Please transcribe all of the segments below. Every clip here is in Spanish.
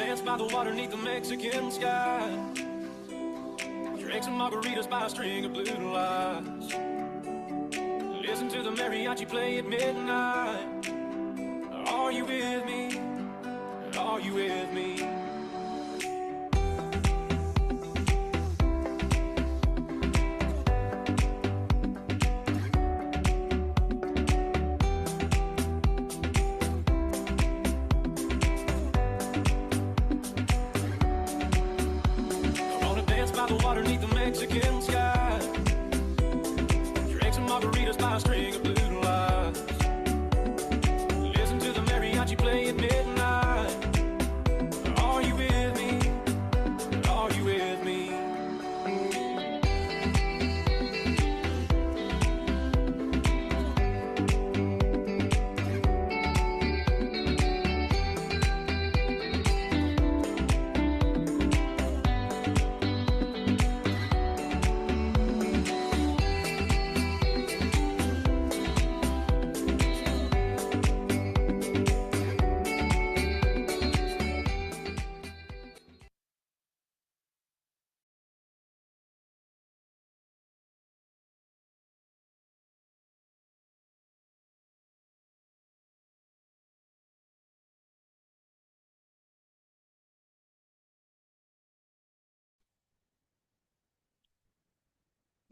dance by the water neath the Mexican sky. Drink some margaritas by a string of blue lights. Listen to the mariachi play at midnight. Are you with me? Are you with me? Water beneath the Mexican sky. Drink some margaritas by a string of blue lights. Listen to the mariachi play at midnight. Are you with me? Are you with me?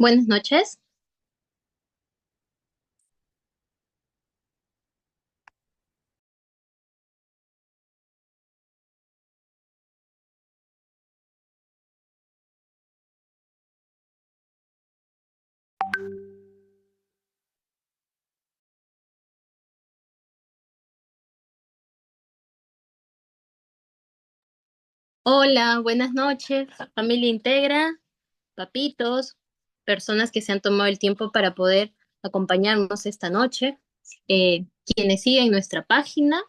Buenas noches. Hola, buenas noches, familia Integra, papitos, personas que se han tomado el tiempo para poder acompañarnos esta noche, quienes siguen nuestra página,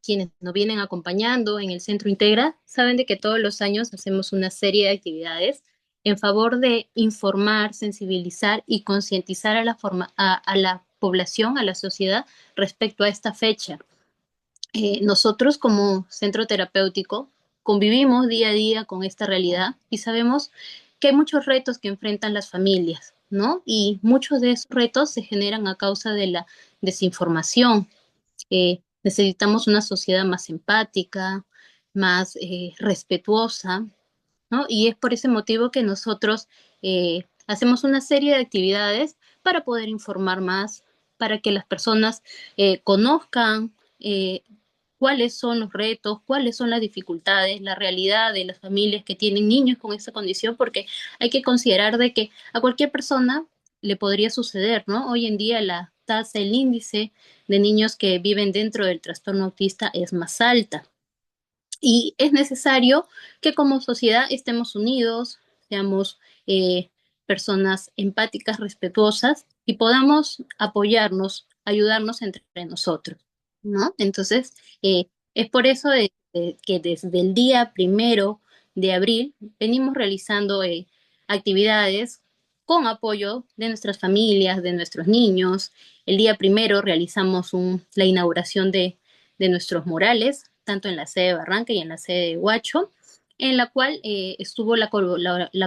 quienes nos vienen acompañando en el Centro Integra, saben de que todos los años hacemos una serie de actividades en favor de informar, sensibilizar y concientizar a a la población, a la sociedad respecto a esta fecha. Nosotros como centro terapéutico convivimos día a día con esta realidad y sabemos que hay muchos retos que enfrentan las familias, ¿no? Y muchos de esos retos se generan a causa de la desinformación. Necesitamos una sociedad más empática, más respetuosa, ¿no? Y es por ese motivo que nosotros hacemos una serie de actividades para poder informar más, para que las personas conozcan cuáles son los retos, cuáles son las dificultades, la realidad de las familias que tienen niños con esa condición, porque hay que considerar de que a cualquier persona le podría suceder, ¿no? Hoy en día la tasa, el índice de niños que viven dentro del trastorno autista es más alta. Y es necesario que como sociedad estemos unidos, seamos personas empáticas, respetuosas y podamos apoyarnos, ayudarnos entre nosotros, ¿no? Entonces, es por eso que desde el día 1 de abril venimos realizando actividades con apoyo de nuestras familias, de nuestros niños. El día 1 realizamos la inauguración de nuestros murales, tanto en la sede de Barranca y en la sede de Huacho, en la cual estuvo la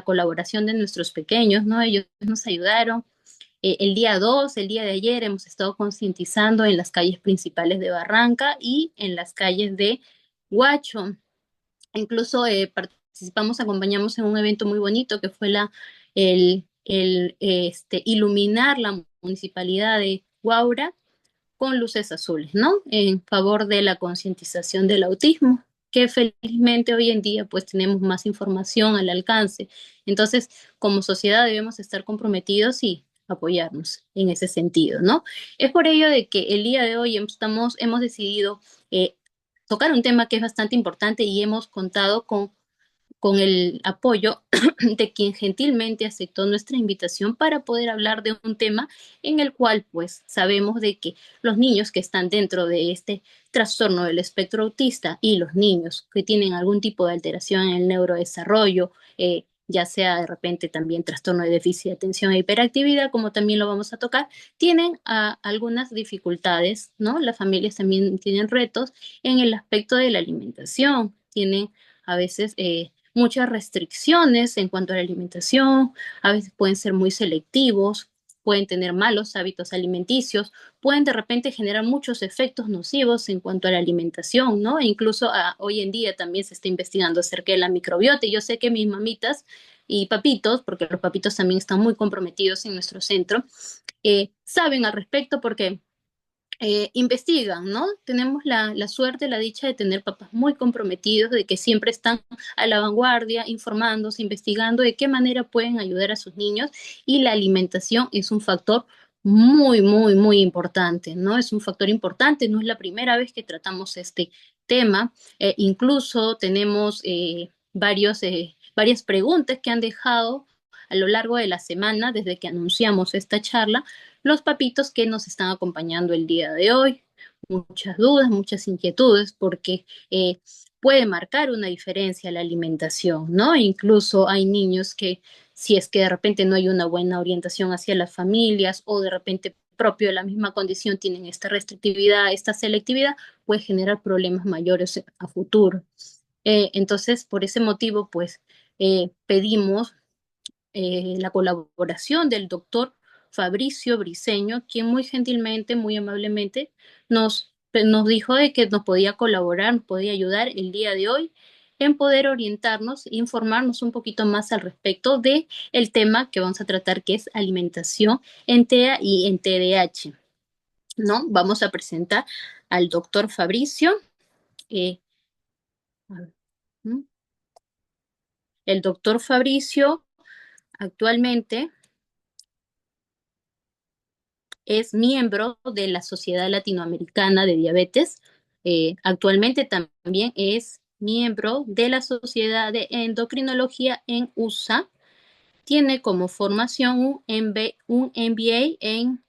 colaboración de nuestros pequeños, ¿no? Ellos nos ayudaron. El día 2, el día de ayer, hemos estado concientizando en las calles principales de Barranca y en las calles de Huacho. Incluso participamos, acompañamos en un evento muy bonito que fue iluminar la municipalidad de Huaura con luces azules, ¿no? En favor de la concientización del autismo, que felizmente hoy en día pues tenemos más información al alcance. Entonces, como sociedad debemos estar comprometidos y apoyarnos en ese sentido, ¿no? Es por ello de que el día de hoy hemos decidido tocar un tema que es bastante importante y hemos contado con el apoyo de quien gentilmente aceptó nuestra invitación para poder hablar de un tema en el cual pues sabemos de que los niños que están dentro de este trastorno del espectro autista y los niños que tienen algún tipo de alteración en el neurodesarrollo, ya sea de repente también trastorno de déficit de atención e hiperactividad, como también lo vamos a tocar, tienen algunas dificultades, ¿no? Las familias también tienen retos en el aspecto de la alimentación, tienen a veces muchas restricciones en cuanto a la alimentación, a veces pueden ser muy selectivos, pueden tener malos hábitos alimenticios, pueden de repente generar muchos efectos nocivos en cuanto a la alimentación, ¿no? E incluso hoy en día también se está investigando acerca de la microbiota. Y yo sé que mis mamitas y papitos, porque los papitos también están muy comprometidos en nuestro centro, saben al respecto porque investigan, ¿no? Tenemos la suerte, la dicha de tener papás muy comprometidos, de que siempre están a la vanguardia, informándose, investigando de qué manera pueden ayudar a sus niños, y la alimentación es un factor muy, muy, muy importante, ¿no? Es un factor importante, no es la primera vez que tratamos este tema. Incluso tenemos varias preguntas que han dejado a lo largo de la semana desde que anunciamos esta charla los papitos que nos están acompañando el día de hoy. Muchas dudas, muchas inquietudes, porque puede marcar una diferencia la alimentación, ¿no? Incluso hay niños que, si es que de repente no hay una buena orientación hacia las familias, o de repente propio de la misma condición tienen esta restrictividad, esta selectividad, puede generar problemas mayores a futuro. Entonces, por ese motivo, pues pedimos la colaboración del doctor Fabricio Briceño, quien muy gentilmente, muy amablemente nos dijo de que nos podía colaborar, nos podía ayudar el día de hoy en poder orientarnos, informarnos un poquito más al respecto de el tema que vamos a tratar, que es alimentación en TEA y en TDAH, ¿no? Vamos a presentar al doctor Fabricio. eh, a ver, ¿Mm? El doctor Fabricio actualmente es miembro de la Sociedad Latinoamericana de Diabetes. Actualmente también es miembro de la Sociedad de Endocrinología en USA. Tiene como formación un MBA en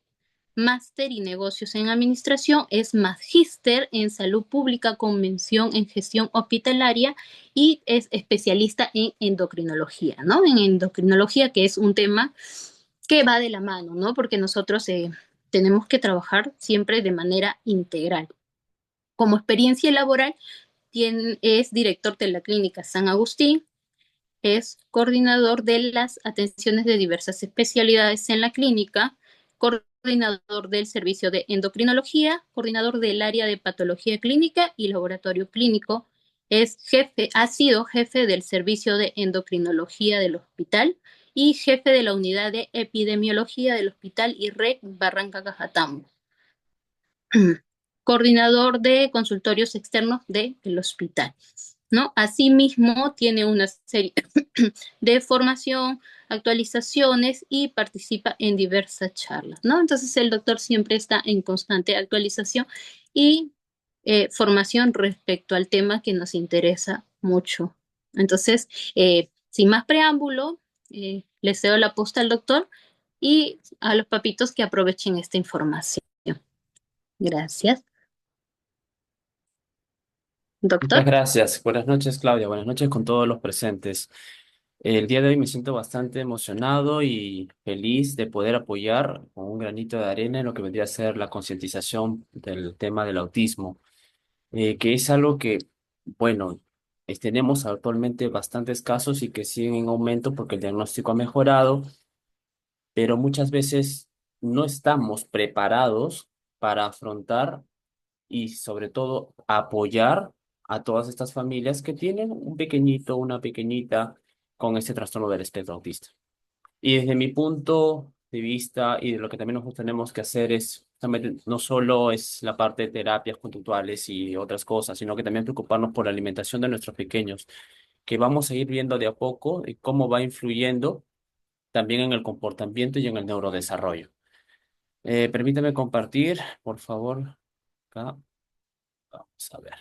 Máster y Negocios en Administración. Es magíster en Salud Pública con mención en Gestión Hospitalaria, y es especialista en endocrinología, ¿no? En endocrinología, que es un tema que va de la mano, ¿no? Porque nosotros tenemos que trabajar siempre de manera integral. Como experiencia laboral, es director de la Clínica San Agustín, es coordinador de las atenciones de diversas especialidades en la clínica, coordinador del servicio de endocrinología, coordinador del área de patología clínica y laboratorio clínico. Ha sido jefe del servicio de endocrinología del hospital y jefe de la unidad de epidemiología del hospital IREC Barranca Cajatambo. Coordinador de consultorios externos del hospital, ¿no? Asimismo, tiene una serie de formación, actualizaciones, y participa en diversas charlas, ¿no? Entonces, el doctor siempre está en constante actualización y formación respecto al tema que nos interesa mucho. Entonces, sin más preámbulo, le cedo la posta al doctor y a los papitos que aprovechen esta información. Gracias. Muchas Doctor. gracias. Buenas noches, Claudia. Buenas noches con todos los presentes. El día de hoy me siento bastante emocionado y feliz de poder apoyar con un granito de arena en lo que vendría a ser la concientización del tema del autismo, que es algo que, bueno, tenemos actualmente bastantes casos y que siguen en aumento porque el diagnóstico ha mejorado, pero muchas veces no estamos preparados para afrontar y sobre todo apoyar a todas estas familias que tienen un pequeñito, una pequeñita con este trastorno del espectro autista. Y desde mi punto de vista y de lo que también nosotros tenemos que hacer es, justamente, no solo es la parte de terapias conductuales y otras cosas, sino que también preocuparnos por la alimentación de nuestros pequeños, que vamos a ir viendo de a poco y cómo va influyendo también en el comportamiento y en el neurodesarrollo. Permítame compartir, por favor. Acá, vamos a ver.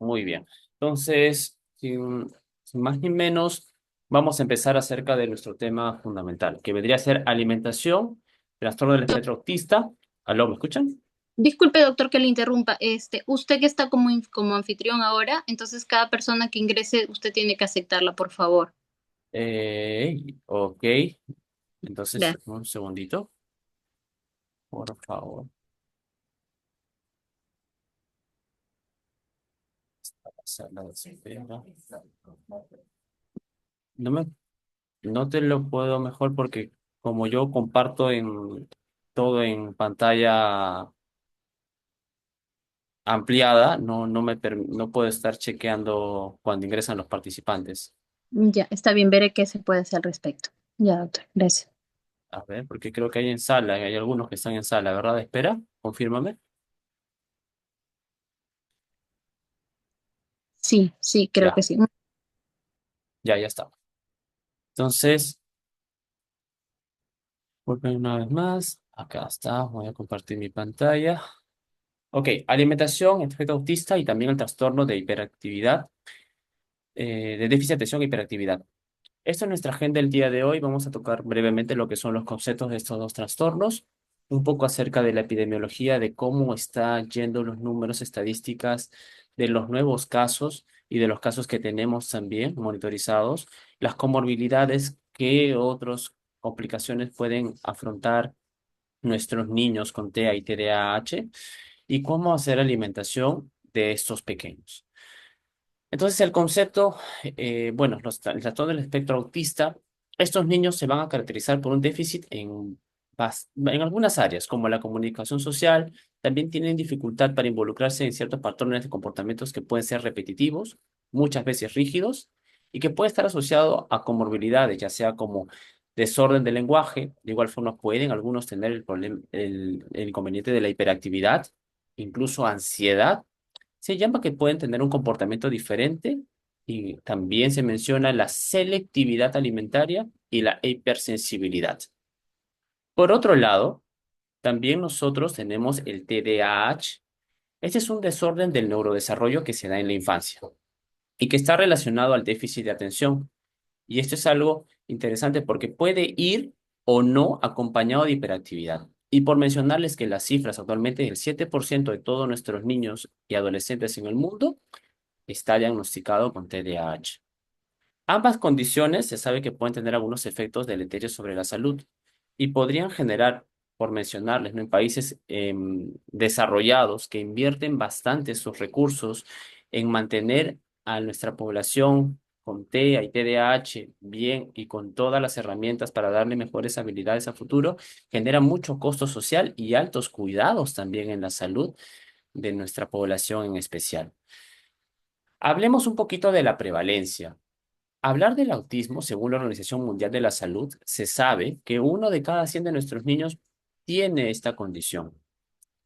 Muy bien. Entonces, sin más ni menos, vamos a empezar acerca de nuestro tema fundamental, que vendría a ser alimentación, trastorno del espectro autista. ¿Aló, me escuchan? Disculpe, doctor, que le interrumpa. Usted que está como anfitrión ahora, entonces cada persona que ingrese, usted tiene que aceptarla, por favor. Ok. Entonces, Gracias. un segundito, por favor. Sala de espera. No me, no te lo puedo mejor porque como yo comparto en todo en pantalla ampliada, no puedo estar chequeando cuando ingresan los participantes. Ya, está bien, veré qué se puede hacer al respecto. Ya, doctor, gracias. A ver, porque creo que hay en sala, hay algunos que están en sala, ¿verdad? Espera, confírmame. Sí, sí, creo que Ya, sí. ya está. Entonces, vuelven una vez más. Acá está, voy a compartir mi pantalla. Ok, alimentación, efecto autista y también el trastorno de hiperactividad, de déficit de atención e hiperactividad. Esto es nuestra agenda del día de hoy. Vamos a tocar brevemente lo que son los conceptos de estos dos trastornos, un poco acerca de la epidemiología, de cómo está yendo los números, estadísticas de los nuevos casos y de los casos que tenemos también monitorizados, las comorbilidades, qué otras complicaciones pueden afrontar nuestros niños con TEA y TDAH y cómo hacer alimentación de estos pequeños. Entonces, el concepto, bueno, el trastorno del espectro autista, estos niños se van a caracterizar por un déficit en algunas áreas, como la comunicación social, también tienen dificultad para involucrarse en ciertos patrones de comportamientos que pueden ser repetitivos, muchas veces rígidos, y que puede estar asociado a comorbilidades, ya sea como desorden del lenguaje, de igual forma pueden algunos tener el problema, el inconveniente de la hiperactividad, incluso ansiedad se llama que pueden tener un comportamiento diferente y también se menciona la selectividad alimentaria y la hipersensibilidad. Por otro lado, también nosotros tenemos el TDAH. Este es un desorden del neurodesarrollo que se da en la infancia y que está relacionado al déficit de atención. Y esto es algo interesante porque puede ir o no acompañado de hiperactividad. Y por mencionarles que las cifras actualmente, el 7% de todos nuestros niños y adolescentes en el mundo está diagnosticado con TDAH. Ambas condiciones se sabe que pueden tener algunos efectos deleterios sobre la salud y podrían generar, por mencionarles, ¿no? En países desarrollados que invierten bastante sus recursos en mantener a nuestra población con TEA y TDAH bien y con todas las herramientas para darle mejores habilidades a futuro, genera mucho costo social y altos cuidados también en la salud de nuestra población en especial. Hablemos un poquito de la prevalencia. Hablar del autismo, según la Organización Mundial de la Salud, se sabe que 1 de cada 100 de nuestros niños tiene esta condición.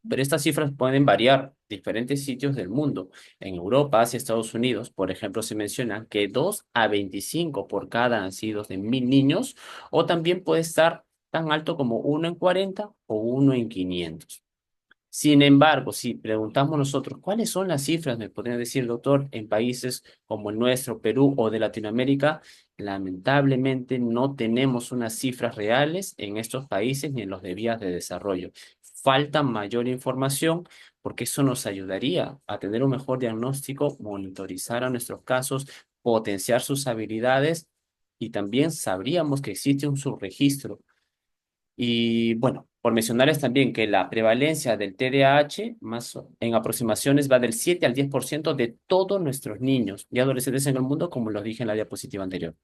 Pero estas cifras pueden variar en diferentes sitios del mundo. En Europa, Asia, Estados Unidos, por ejemplo, se menciona que 2 a 25 por cada nacidos de 1.000 niños, o también puede estar tan alto como 1 en 40 o 1 en 500. Sin embargo, si preguntamos nosotros, ¿cuáles son las cifras? Me podrían decir, doctor, en países como el nuestro, Perú o de Latinoamérica, lamentablemente no tenemos unas cifras reales en estos países ni en los de vías de desarrollo. Falta mayor información porque eso nos ayudaría a tener un mejor diagnóstico, monitorizar a nuestros casos, potenciar sus habilidades y también sabríamos que existe un subregistro y bueno, por mencionarles también que la prevalencia del TDAH en aproximaciones va del 7 al 10% de todos nuestros niños y adolescentes en el mundo, como lo dije en la diapositiva anterior.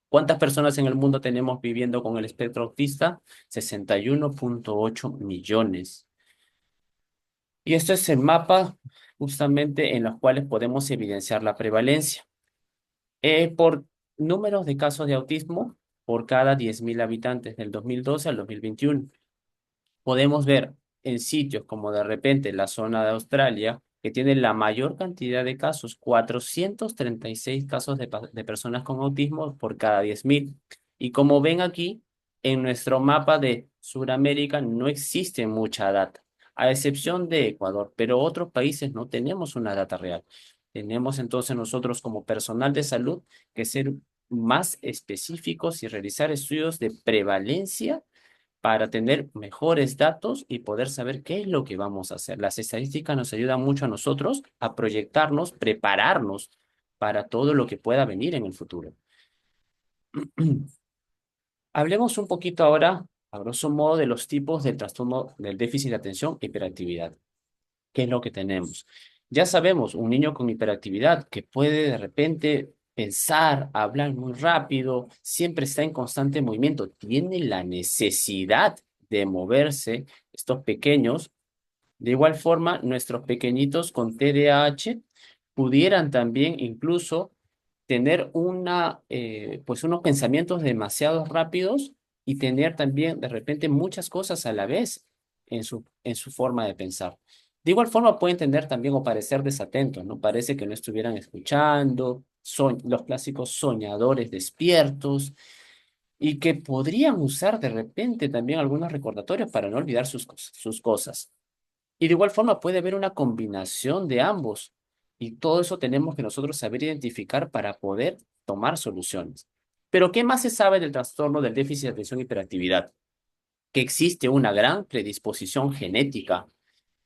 ¿Cuántas personas en el mundo tenemos viviendo con el espectro autista? 61,8 millones. Y esto es el mapa justamente en los cuales podemos evidenciar la prevalencia. Por números de casos de autismo por cada 10.000 habitantes del 2012 al 2021. Podemos ver en sitios como de repente la zona de Australia, que tiene la mayor cantidad de casos, 436 casos de personas con autismo por cada 10.000. Y como ven aquí, en nuestro mapa de Sudamérica no existe mucha data, a excepción de Ecuador, pero otros países no tenemos una data real. Tenemos entonces nosotros como personal de salud que ser más específicos y realizar estudios de prevalencia para tener mejores datos y poder saber qué es lo que vamos a hacer. Las estadísticas nos ayudan mucho a nosotros a proyectarnos, prepararnos para todo lo que pueda venir en el futuro. Hablemos un poquito ahora, a grosso modo, de los tipos del trastorno del déficit de atención e hiperactividad. ¿Qué es lo que tenemos? Ya sabemos, un niño con hiperactividad que puede de repente pensar, hablar muy rápido, siempre está en constante movimiento, tiene la necesidad de moverse, estos pequeños. De igual forma, nuestros pequeñitos con TDAH pudieran también incluso tener pues unos pensamientos demasiado rápidos y tener también de repente muchas cosas a la vez en su forma de pensar. De igual forma pueden tener también o parecer desatentos, ¿no? Parece que no estuvieran escuchando, son los clásicos soñadores despiertos y que podrían usar de repente también algunos recordatorios para no olvidar sus cosas. Y de igual forma puede haber una combinación de ambos. Y todo eso tenemos que nosotros saber identificar para poder tomar soluciones. Pero ¿qué más se sabe del trastorno del déficit de atención y hiperactividad? Que existe una gran predisposición genética,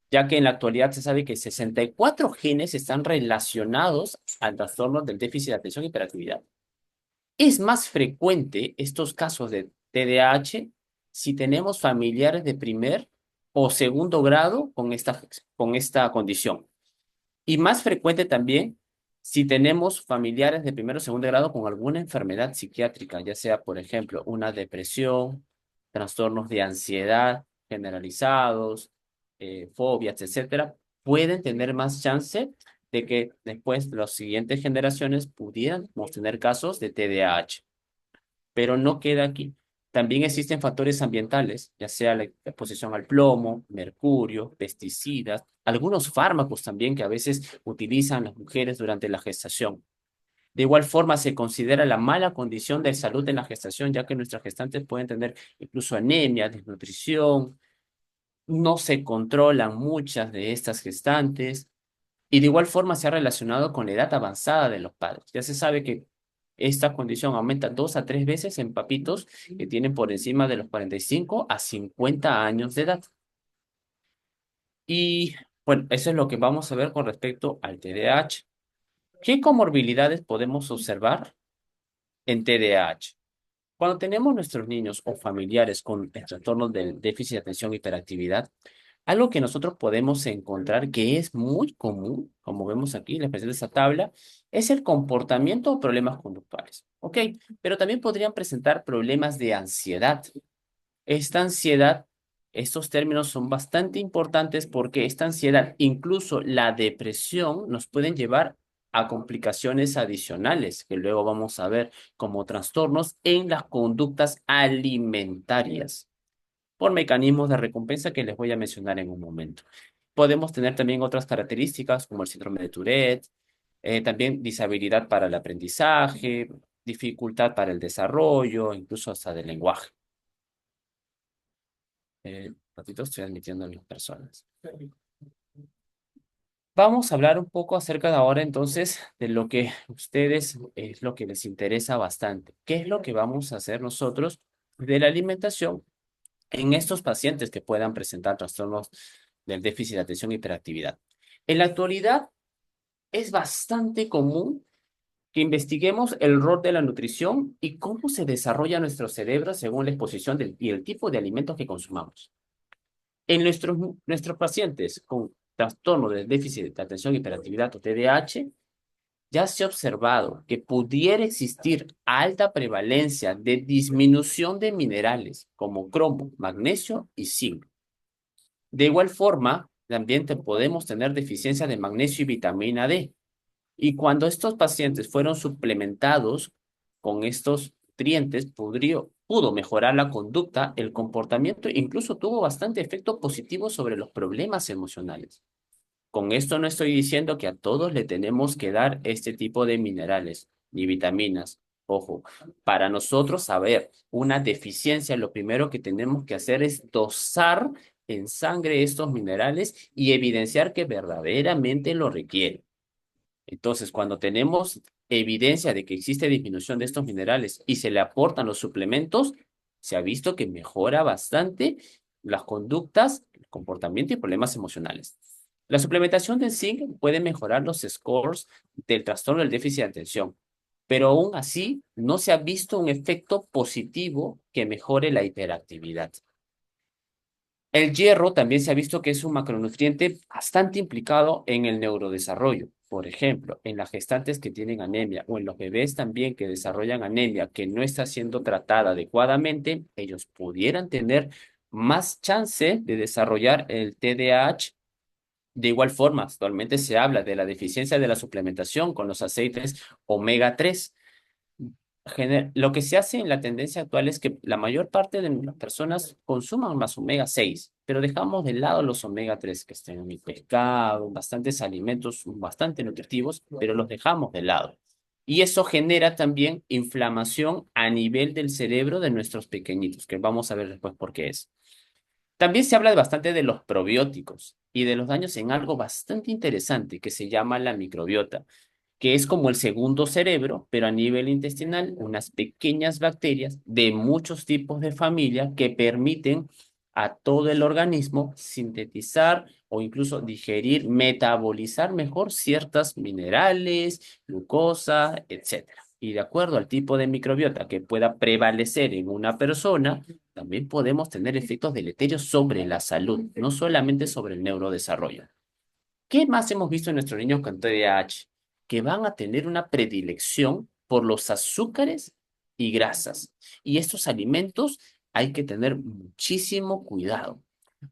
ya que en la actualidad se sabe que 64 genes están relacionados al trastorno del déficit de atención y hiperactividad. Es más frecuente estos casos de TDAH si tenemos familiares de primer o segundo grado con esta condición. Y más frecuente también si tenemos familiares de primero o segundo grado con alguna enfermedad psiquiátrica, ya sea, por ejemplo, una depresión, trastornos de ansiedad generalizados, fobias, etcétera, pueden tener más chance de que después las siguientes generaciones pudiéramos tener casos de TDAH. Pero no queda aquí. También existen factores ambientales, ya sea la exposición al plomo, mercurio, pesticidas, algunos fármacos también que a veces utilizan las mujeres durante la gestación. De igual forma, se considera la mala condición de salud en la gestación, ya que nuestras gestantes pueden tener incluso anemia, desnutrición, no se controlan muchas de estas gestantes, y de igual forma se ha relacionado con la edad avanzada de los padres. Ya se sabe que esta condición aumenta 2 a 3 veces en papitos que tienen por encima de los 45 a 50 años de edad. Y bueno, eso es lo que vamos a ver con respecto al TDAH. ¿Qué comorbilidades podemos observar en TDAH? Cuando tenemos nuestros niños o familiares con el trastorno del déficit de atención y hiperactividad, algo que nosotros podemos encontrar que es muy común, como vemos aquí en la expresión de esta tabla, es el comportamiento o problemas conductuales. ¿Ok? Pero también podrían presentar problemas de ansiedad. Esta ansiedad, estos términos son bastante importantes porque esta ansiedad, incluso la depresión, nos pueden llevar a complicaciones adicionales que luego vamos a ver como trastornos en las conductas alimentarias por mecanismos de recompensa que les voy a mencionar en un momento. Podemos tener también otras características como el síndrome de Tourette, también disabilidad para el aprendizaje, dificultad para el desarrollo, incluso hasta del lenguaje. Ratito estoy admitiendo a las personas. Vamos a hablar un poco acerca de ahora entonces de lo que a ustedes es lo que les interesa bastante. ¿Qué es lo que vamos a hacer nosotros de la alimentación en estos pacientes que puedan presentar trastornos del déficit de atención y hiperactividad? En la actualidad es bastante común que investiguemos el rol de la nutrición y cómo se desarrolla nuestro cerebro según la exposición y el tipo de alimentos que consumamos. En nuestros pacientes con trastorno del déficit de atención y hiperactividad o TDAH, ya se ha observado que pudiera existir alta prevalencia de disminución de minerales como cromo, magnesio y zinc. De igual forma, también podemos tener deficiencia de magnesio y vitamina D. Y cuando estos pacientes fueron suplementados con estos nutrientes, pudo mejorar la conducta, el comportamiento, e incluso tuvo bastante efecto positivo sobre los problemas emocionales. Con esto no estoy diciendo que a todos le tenemos que dar este tipo de minerales ni vitaminas. Ojo, para nosotros saber una deficiencia, lo primero que tenemos que hacer es dosar en sangre estos minerales y evidenciar que verdaderamente lo requiere. Entonces, cuando tenemos evidencia de que existe disminución de estos minerales y se le aportan los suplementos, se ha visto que mejora bastante las conductas, el comportamiento y problemas emocionales. La suplementación de zinc puede mejorar los scores del trastorno del déficit de atención, pero aún así no se ha visto un efecto positivo que mejore la hiperactividad. El hierro también se ha visto que es un macronutriente bastante implicado en el neurodesarrollo. Por ejemplo, en las gestantes que tienen anemia o en los bebés también que desarrollan anemia que no está siendo tratada adecuadamente, ellos pudieran tener más chance de desarrollar el TDAH. De igual forma, actualmente se habla de la deficiencia de la suplementación con los aceites omega 3. Lo que se hace en la tendencia actual es que la mayor parte de las personas consuman más omega 6, pero dejamos de lado los omega 3 que están en el pescado, en bastantes alimentos bastante nutritivos, pero los dejamos de lado. Y eso genera también inflamación a nivel del cerebro de nuestros pequeñitos, que vamos a ver después por qué es. También se habla bastante de los probióticos y de los daños en algo bastante interesante que se llama la microbiota, que es como el segundo cerebro, pero a nivel intestinal, unas pequeñas bacterias de muchos tipos de familia que permiten a todo el organismo sintetizar o incluso digerir, metabolizar mejor ciertos minerales, glucosa, etcétera. Y de acuerdo al tipo de microbiota que pueda prevalecer en una persona, también podemos tener efectos deleterios sobre la salud, no solamente sobre el neurodesarrollo. ¿Qué más hemos visto en nuestros niños con TDAH? Que van a tener una predilección por los azúcares y grasas. Y estos alimentos hay que tener muchísimo cuidado,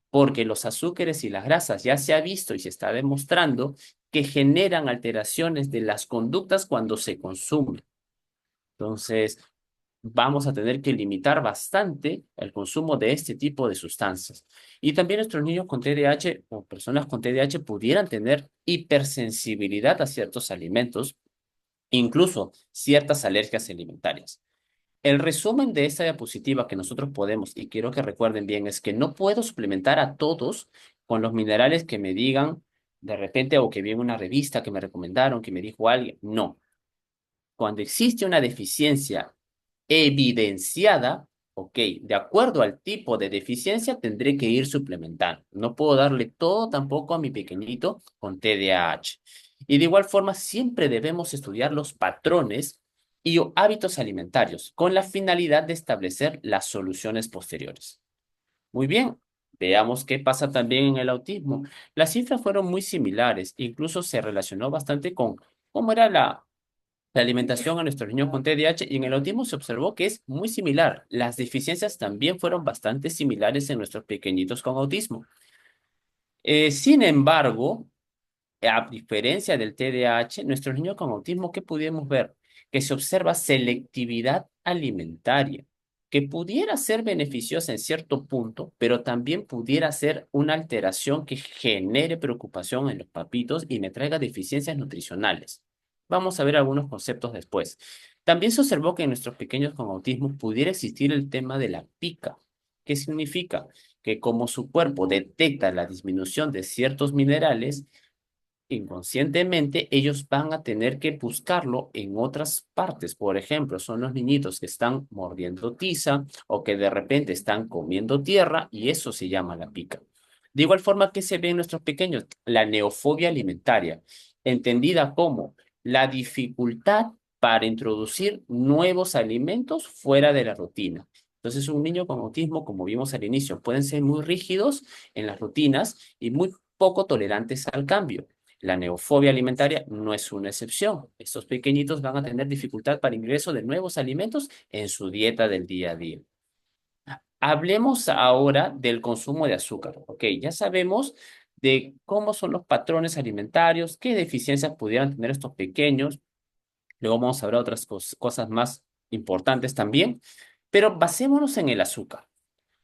porque los azúcares y las grasas ya se ha visto y se está demostrando que generan alteraciones de las conductas cuando se consumen. Entonces, vamos a tener que limitar bastante el consumo de este tipo de sustancias. Y también nuestros niños con TDAH o personas con TDAH pudieran tener hipersensibilidad a ciertos alimentos, incluso ciertas alergias alimentarias. El resumen de esta diapositiva que nosotros podemos, y quiero que recuerden bien, es que no puedo suplementar a todos con los minerales que me digan de repente o que vi en una revista que me recomendaron, que me dijo alguien. No. Cuando existe una deficiencia evidenciada, ok, de acuerdo al tipo de deficiencia tendré que ir suplementando. No puedo darle todo tampoco a mi pequeñito con TDAH. Y de igual forma, siempre debemos estudiar los patrones y o hábitos alimentarios con la finalidad de establecer las soluciones posteriores. Muy bien, veamos qué pasa también en el autismo. Las cifras fueron muy similares, incluso se relacionó bastante con cómo era la alimentación a nuestros niños con TDAH y en el autismo se observó que es muy similar. Las deficiencias también fueron bastante similares en nuestros pequeñitos con autismo. Sin embargo, a diferencia del TDAH, nuestros niños con autismo, ¿qué pudimos ver? Que se observa selectividad alimentaria, que pudiera ser beneficiosa en cierto punto, pero también pudiera ser una alteración que genere preocupación en los papitos y me traiga deficiencias nutricionales. Vamos a ver algunos conceptos después. También se observó que en nuestros pequeños con autismo pudiera existir el tema de la pica. ¿Qué significa? Que como su cuerpo detecta la disminución de ciertos minerales, inconscientemente ellos van a tener que buscarlo en otras partes. Por ejemplo, son los niñitos que están mordiendo tiza o que de repente están comiendo tierra y eso se llama la pica. De igual forma que se ve en nuestros pequeños, la neofobia alimentaria, entendida como la dificultad para introducir nuevos alimentos fuera de la rutina. Entonces, un niño con autismo, como vimos al inicio, pueden ser muy rígidos en las rutinas y muy poco tolerantes al cambio. La neofobia alimentaria no es una excepción. Estos pequeñitos van a tener dificultad para ingreso de nuevos alimentos en su dieta del día a día. Hablemos ahora del consumo de azúcar. Ok, ya sabemos de cómo son los patrones alimentarios, qué deficiencias pudieran tener estos pequeños. Luego vamos a ver otras cosas más importantes también. Pero basémonos en el azúcar.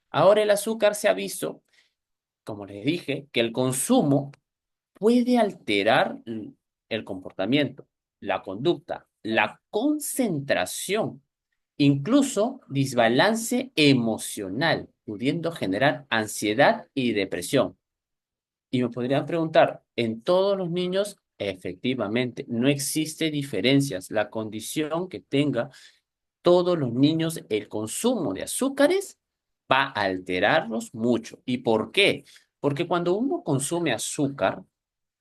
Ahora el azúcar se ha visto, como les dije, que el consumo puede alterar el comportamiento, la conducta, la concentración, incluso desbalance emocional, pudiendo generar ansiedad y depresión. Y me podrían preguntar, ¿en todos los niños? Efectivamente, no existe diferencias. La condición que tenga todos los niños, el consumo de azúcares va a alterarlos mucho. ¿Y por qué? Porque cuando uno consume azúcar,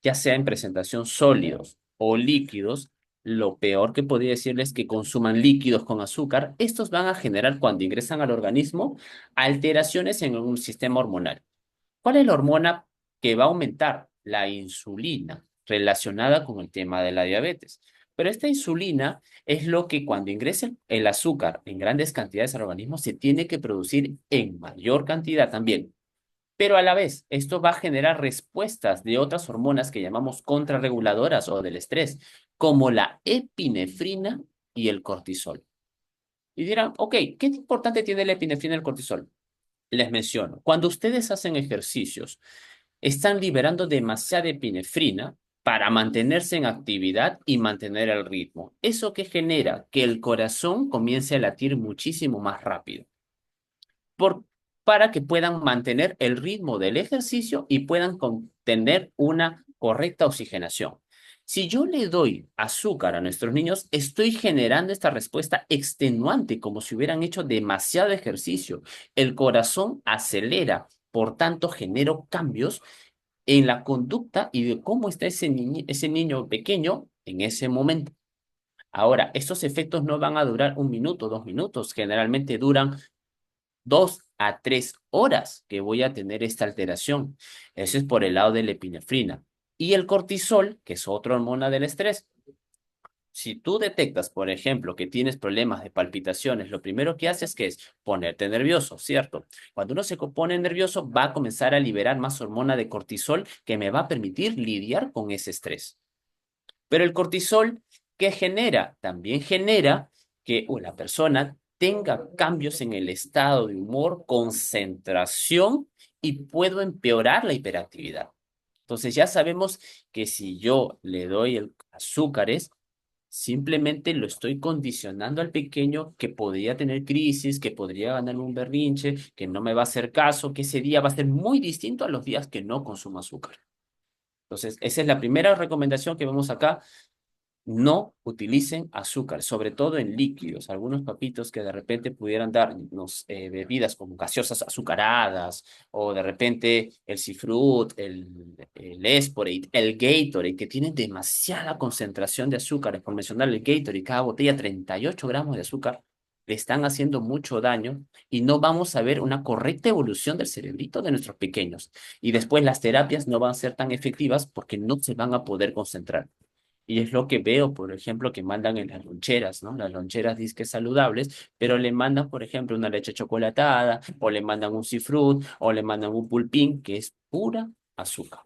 ya sea en presentación sólidos o líquidos, lo peor que podría decirles es que consuman líquidos con azúcar. Estos van a generar, cuando ingresan al organismo, alteraciones en un sistema hormonal. ¿Cuál es la hormona que va a aumentar? La insulina, relacionada con el tema de la diabetes. Pero esta insulina es lo que cuando ingresa el azúcar en grandes cantidades al organismo se tiene que producir en mayor cantidad también. Pero a la vez, esto va a generar respuestas de otras hormonas que llamamos contrarreguladoras o del estrés, como la epinefrina y el cortisol. Y dirán, ok, ¿qué importante tiene la epinefrina y el cortisol? Les menciono, cuando ustedes hacen ejercicios, están liberando demasiada epinefrina para mantenerse en actividad y mantener el ritmo. ¿Eso que genera? Que el corazón comience a latir muchísimo más rápido por, para que puedan mantener el ritmo del ejercicio y puedan tener una correcta oxigenación. Si yo le doy azúcar a nuestros niños, estoy generando esta respuesta extenuante, como si hubieran hecho demasiado ejercicio. El corazón acelera, por tanto, genero cambios en la conducta y de cómo está ese niño pequeño en ese momento. Ahora, estos efectos no van a durar 1 minuto, 2 minutos, generalmente duran 2 a 3 horas que voy a tener esta alteración. Eso es por el lado de la epinefrina. Y el cortisol, que es otra hormona del estrés. Si tú detectas, por ejemplo, que tienes problemas de palpitaciones, lo primero que haces que es ponerte nervioso, ¿cierto? Cuando uno se pone nervioso, va a comenzar a liberar más hormona de cortisol que me va a permitir lidiar con ese estrés. Pero el cortisol, ¿qué genera? También genera que la persona tenga cambios en el estado de humor, concentración y puedo empeorar la hiperactividad. Entonces ya sabemos que si yo le doy el azúcares, simplemente lo estoy condicionando al pequeño que podría tener crisis, que podría ganarme un berrinche, que no me va a hacer caso, que ese día va a ser muy distinto a los días que no consumo azúcar. Entonces, esa es la primera recomendación que vemos acá. No utilicen azúcar, sobre todo en líquidos. Algunos papitos que de repente pudieran darnos bebidas como gaseosas azucaradas o de repente el Cifrut, el Esporate, el Gatorade, que tienen demasiada concentración de azúcar. Por mencionar el Gatorade, cada botella 38 gramos de azúcar, le están haciendo mucho daño y no vamos a ver una correcta evolución del cerebrito de nuestros pequeños. Y después las terapias no van a ser tan efectivas porque no se van a poder concentrar. Y es lo que veo, por ejemplo, que mandan en las loncheras, ¿no? Las loncheras disque saludables, pero le mandan, por ejemplo, una leche chocolatada, o le mandan un cifrut, o le mandan un pulpín, que es pura azúcar.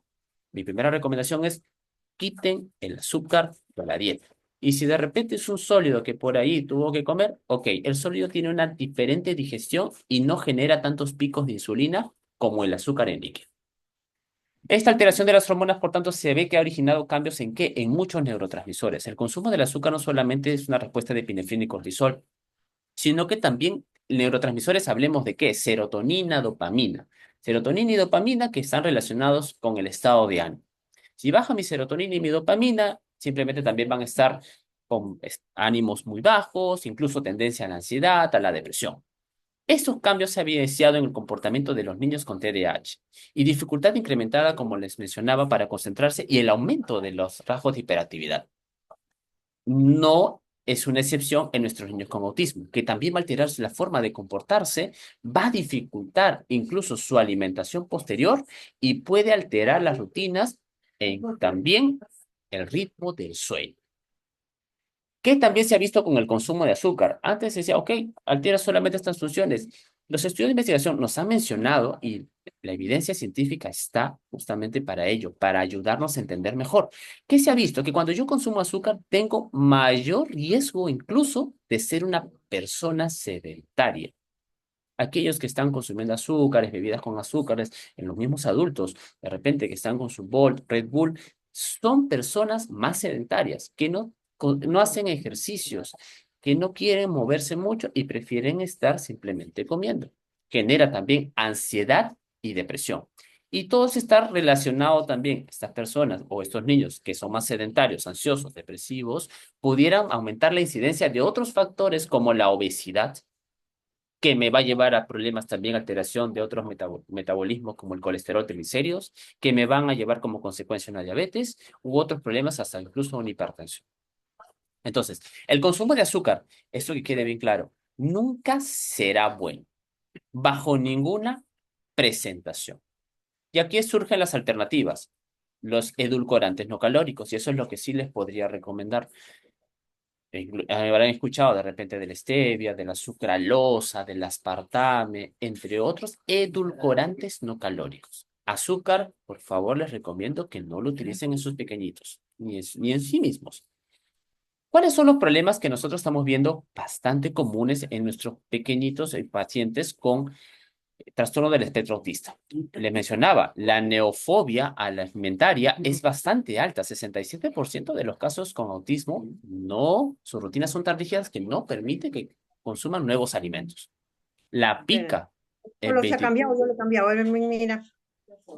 Mi primera recomendación es quiten el azúcar de la dieta. Y si de repente es un sólido que por ahí tuvo que comer, ok, el sólido tiene una diferente digestión y no genera tantos picos de insulina como el azúcar en líquido. Esta alteración de las hormonas, por tanto, se ve que ha originado cambios en qué? En muchos neurotransmisores. El consumo del azúcar no solamente es una respuesta de epinefrina y cortisol, sino que también neurotransmisores, hablemos de qué, serotonina, dopamina. Serotonina y dopamina que están relacionados con el estado de ánimo. Si baja mi serotonina y mi dopamina, simplemente también van a estar con ánimos muy bajos, incluso tendencia a la ansiedad, a la depresión. Estos cambios se habían evidenciado en el comportamiento de los niños con TDAH y dificultad incrementada, como les mencionaba, para concentrarse y el aumento de los rasgos de hiperactividad. No es una excepción en nuestros niños con autismo, que también va a alterar la forma de comportarse, va a dificultar incluso su alimentación posterior y puede alterar las rutinas y también el ritmo del sueño. Que también se ha visto con el consumo de azúcar. Antes se decía, ok, altera solamente estas funciones. Los estudios de investigación nos han mencionado y la evidencia científica está justamente para ello, para ayudarnos a entender mejor. ¿Qué se ha visto? Que cuando yo consumo azúcar tengo mayor riesgo incluso de ser una persona sedentaria. Aquellos que están consumiendo azúcares, bebidas con azúcares, en los mismos adultos, de repente que están con su Red Bull, son personas más sedentarias, que no hacen ejercicios, que no quieren moverse mucho y prefieren estar simplemente comiendo. Genera también ansiedad y depresión. Y todo se está relacionado también, estas personas o estos niños que son más sedentarios, ansiosos, depresivos, pudieran aumentar la incidencia de otros factores como la obesidad, que me va a llevar a problemas también, alteración de otros metabolismos como el colesterol, triglicéridos, que me van a llevar como consecuencia una diabetes u otros problemas, hasta incluso una hipertensión. Entonces, el consumo de azúcar, esto que quede bien claro, nunca será bueno, bajo ninguna presentación. Y aquí surgen las alternativas, los edulcorantes no calóricos, y eso es lo que sí les podría recomendar. Habrán escuchado de repente de la stevia, de la sucralosa, del aspartame, entre otros edulcorantes no calóricos. Azúcar, por favor, les recomiendo que no lo utilicen en sus pequeñitos, ni en sí mismos. ¿Cuáles son los problemas que nosotros estamos viendo bastante comunes en nuestros pequeñitos pacientes con trastorno del espectro autista? Les mencionaba, la neofobia a la alimentaria es bastante alta. 67% de los casos con autismo, no, sus rutinas son tan rígidas que no permite que consuman nuevos alimentos. La Espera. pica en Solo se ha 20 cambiado, yo lo he cambiado. A ver, mira.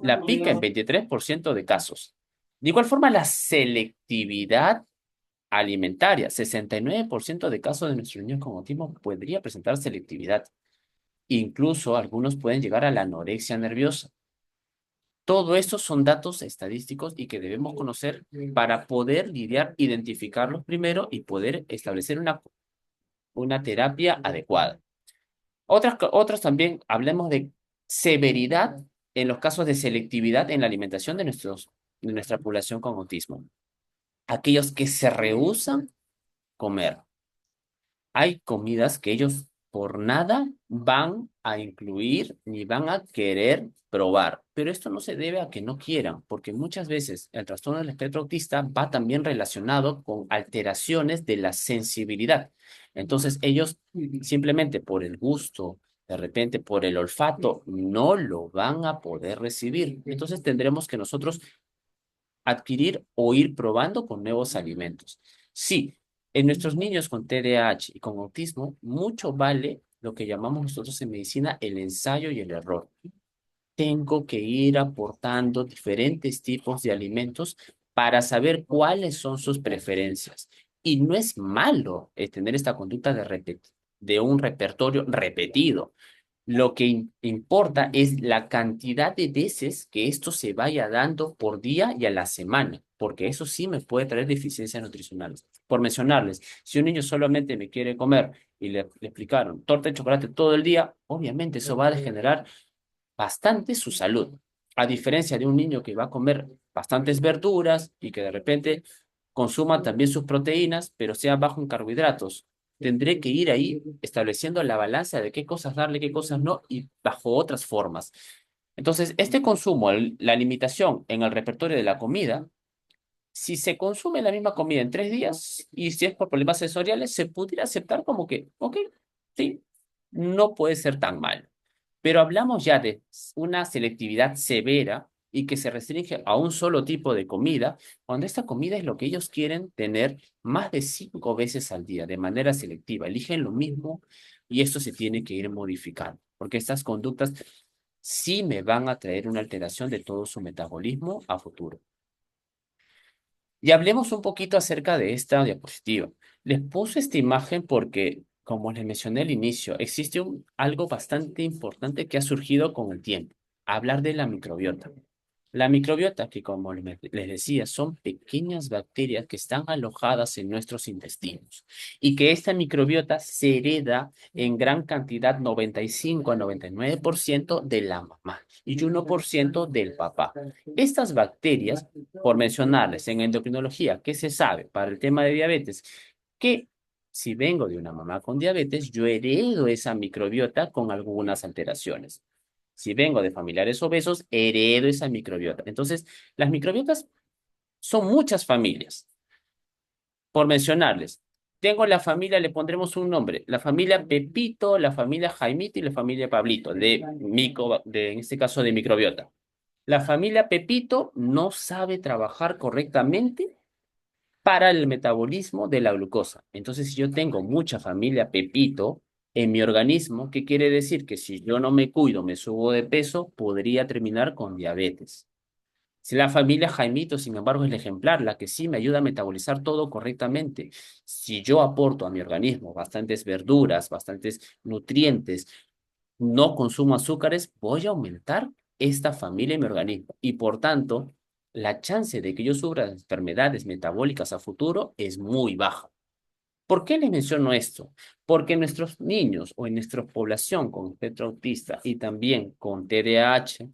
la pica en 23% de casos. De igual forma, la selectividad alimentaria. 69% de casos de nuestros niños con autismo podría presentar selectividad. Incluso algunos pueden llegar a la anorexia nerviosa. Todo esto son datos estadísticos y que debemos conocer para poder lidiar, identificarlos primero y poder establecer una terapia adecuada. Otras también, hablemos de severidad en los casos de selectividad en la alimentación de nuestra población con autismo. Aquellos que se rehúsan comer. Hay comidas que ellos por nada van a incluir ni van a querer probar, pero esto no se debe a que no quieran, porque muchas veces el trastorno del espectro autista va también relacionado con alteraciones de la sensibilidad. Entonces ellos simplemente por el gusto, de repente por el olfato, no lo van a poder recibir. Entonces tendremos que nosotros adquirir o ir probando con nuevos alimentos. Sí, en nuestros niños con TDAH y con autismo, mucho vale lo que llamamos nosotros en medicina el ensayo y el error. Tengo que ir aportando diferentes tipos de alimentos para saber cuáles son sus preferencias. Y no es malo tener esta conducta de un repertorio repetido. Lo que importa es la cantidad de veces que esto se vaya dando por día y a la semana, porque eso sí me puede traer deficiencias nutricionales. Por mencionarles, si un niño solamente me quiere comer y le explicaron torta de chocolate todo el día, obviamente eso va a degenerar bastante su salud. A diferencia de un niño que va a comer bastantes verduras y que de repente consuma también sus proteínas, pero sea bajo en carbohidratos. Tendré que ir ahí estableciendo la balanza de qué cosas darle, qué cosas no, y bajo otras formas. Entonces, este consumo, la limitación en el repertorio de la comida, si se consume la misma comida en 3 días y si es por problemas sensoriales, se pudiera aceptar como que, ok, sí, no puede ser tan mal. Pero hablamos ya de una selectividad severa y que se restringe a un solo tipo de comida, cuando esta comida es lo que ellos quieren tener más de 5 veces al día, de manera selectiva. Eligen lo mismo y esto se tiene que ir modificando, porque estas conductas sí me van a traer una alteración de todo su metabolismo a futuro. Y hablemos un poquito acerca de esta diapositiva. Les puse esta imagen porque, como les mencioné al inicio, existe algo bastante importante que ha surgido con el tiempo. Hablar de la microbiota. La microbiota, que como les decía, son pequeñas bacterias que están alojadas en nuestros intestinos y que esta microbiota se hereda en gran cantidad, 95 a 99% de la mamá y 1% del papá. Estas bacterias, por mencionarles en endocrinología, ¿qué se sabe para el tema de diabetes? Que si vengo de una mamá con diabetes, yo heredo esa microbiota con algunas alteraciones. Si vengo de familiares obesos, heredo esa microbiota. Entonces, las microbiotas son muchas familias. Por mencionarles, tengo la familia, le pondremos un nombre, la familia Pepito, la familia Jaimito y la familia Pablito, en este caso de microbiota. La familia Pepito no sabe trabajar correctamente para el metabolismo de la glucosa. Entonces, si yo tengo mucha familia Pepito en mi organismo, ¿qué quiere decir? Que si yo no me cuido, me subo de peso, podría terminar con diabetes. Si la familia Jaimito, sin embargo, es la ejemplar, la que sí me ayuda a metabolizar todo correctamente. Si yo aporto a mi organismo bastantes verduras, bastantes nutrientes, no consumo azúcares, voy a aumentar esta familia en mi organismo. Y por tanto, la chance de que yo sufra de enfermedades metabólicas a futuro es muy baja. ¿Por qué les menciono esto? Porque nuestros niños o en nuestra población con espectro autista y también con TDAH,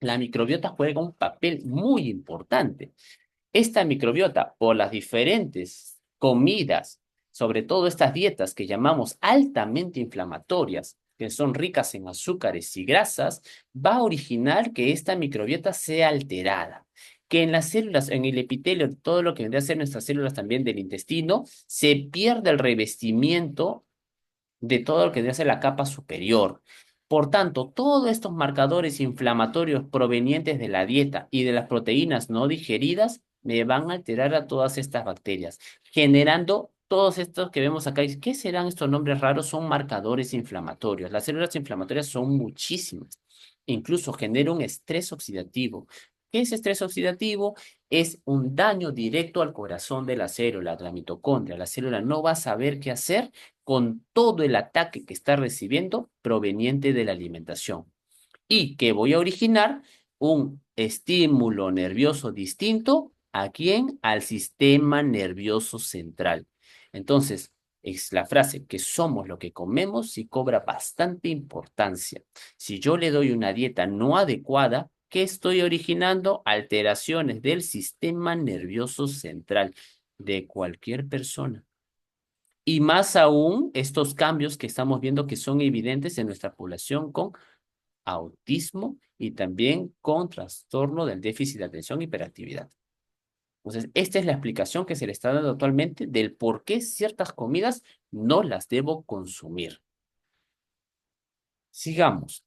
La microbiota juega un papel muy importante. Esta microbiota, por las diferentes comidas, sobre todo estas dietas que llamamos altamente inflamatorias, que son ricas en azúcares y grasas, va a originar que esta microbiota sea alterada, que en las células, en el epitelio, todo lo que vendría a ser nuestras células también del intestino, se pierde el revestimiento de todo lo que debe ser la capa superior. Por tanto, todos estos marcadores inflamatorios provenientes de la dieta y de las proteínas no digeridas me van a alterar a todas estas bacterias, generando todos estos que vemos acá. ¿Qué serán estos nombres raros? Son marcadores inflamatorios. Las células inflamatorias son muchísimas. Incluso genera un estrés oxidativo. ¿Qué es estrés oxidativo? Es un daño directo al corazón de la célula, de la mitocondria. La célula no va a saber qué hacer con todo el ataque que está recibiendo proveniente de la alimentación y que voy a originar un estímulo nervioso distinto ¿a quién? Al sistema nervioso central. Entonces, es la frase que somos lo que comemos y cobra bastante importancia. Si yo le doy una dieta no adecuada, ¿qué estoy originando? Alteraciones del sistema nervioso central de cualquier persona. Y más aún estos cambios que estamos viendo que son evidentes en nuestra población con autismo y también con trastorno del déficit de atención y hiperactividad. Entonces, esta es la explicación que se le está dando actualmente del por qué ciertas comidas no las debo consumir. Sigamos.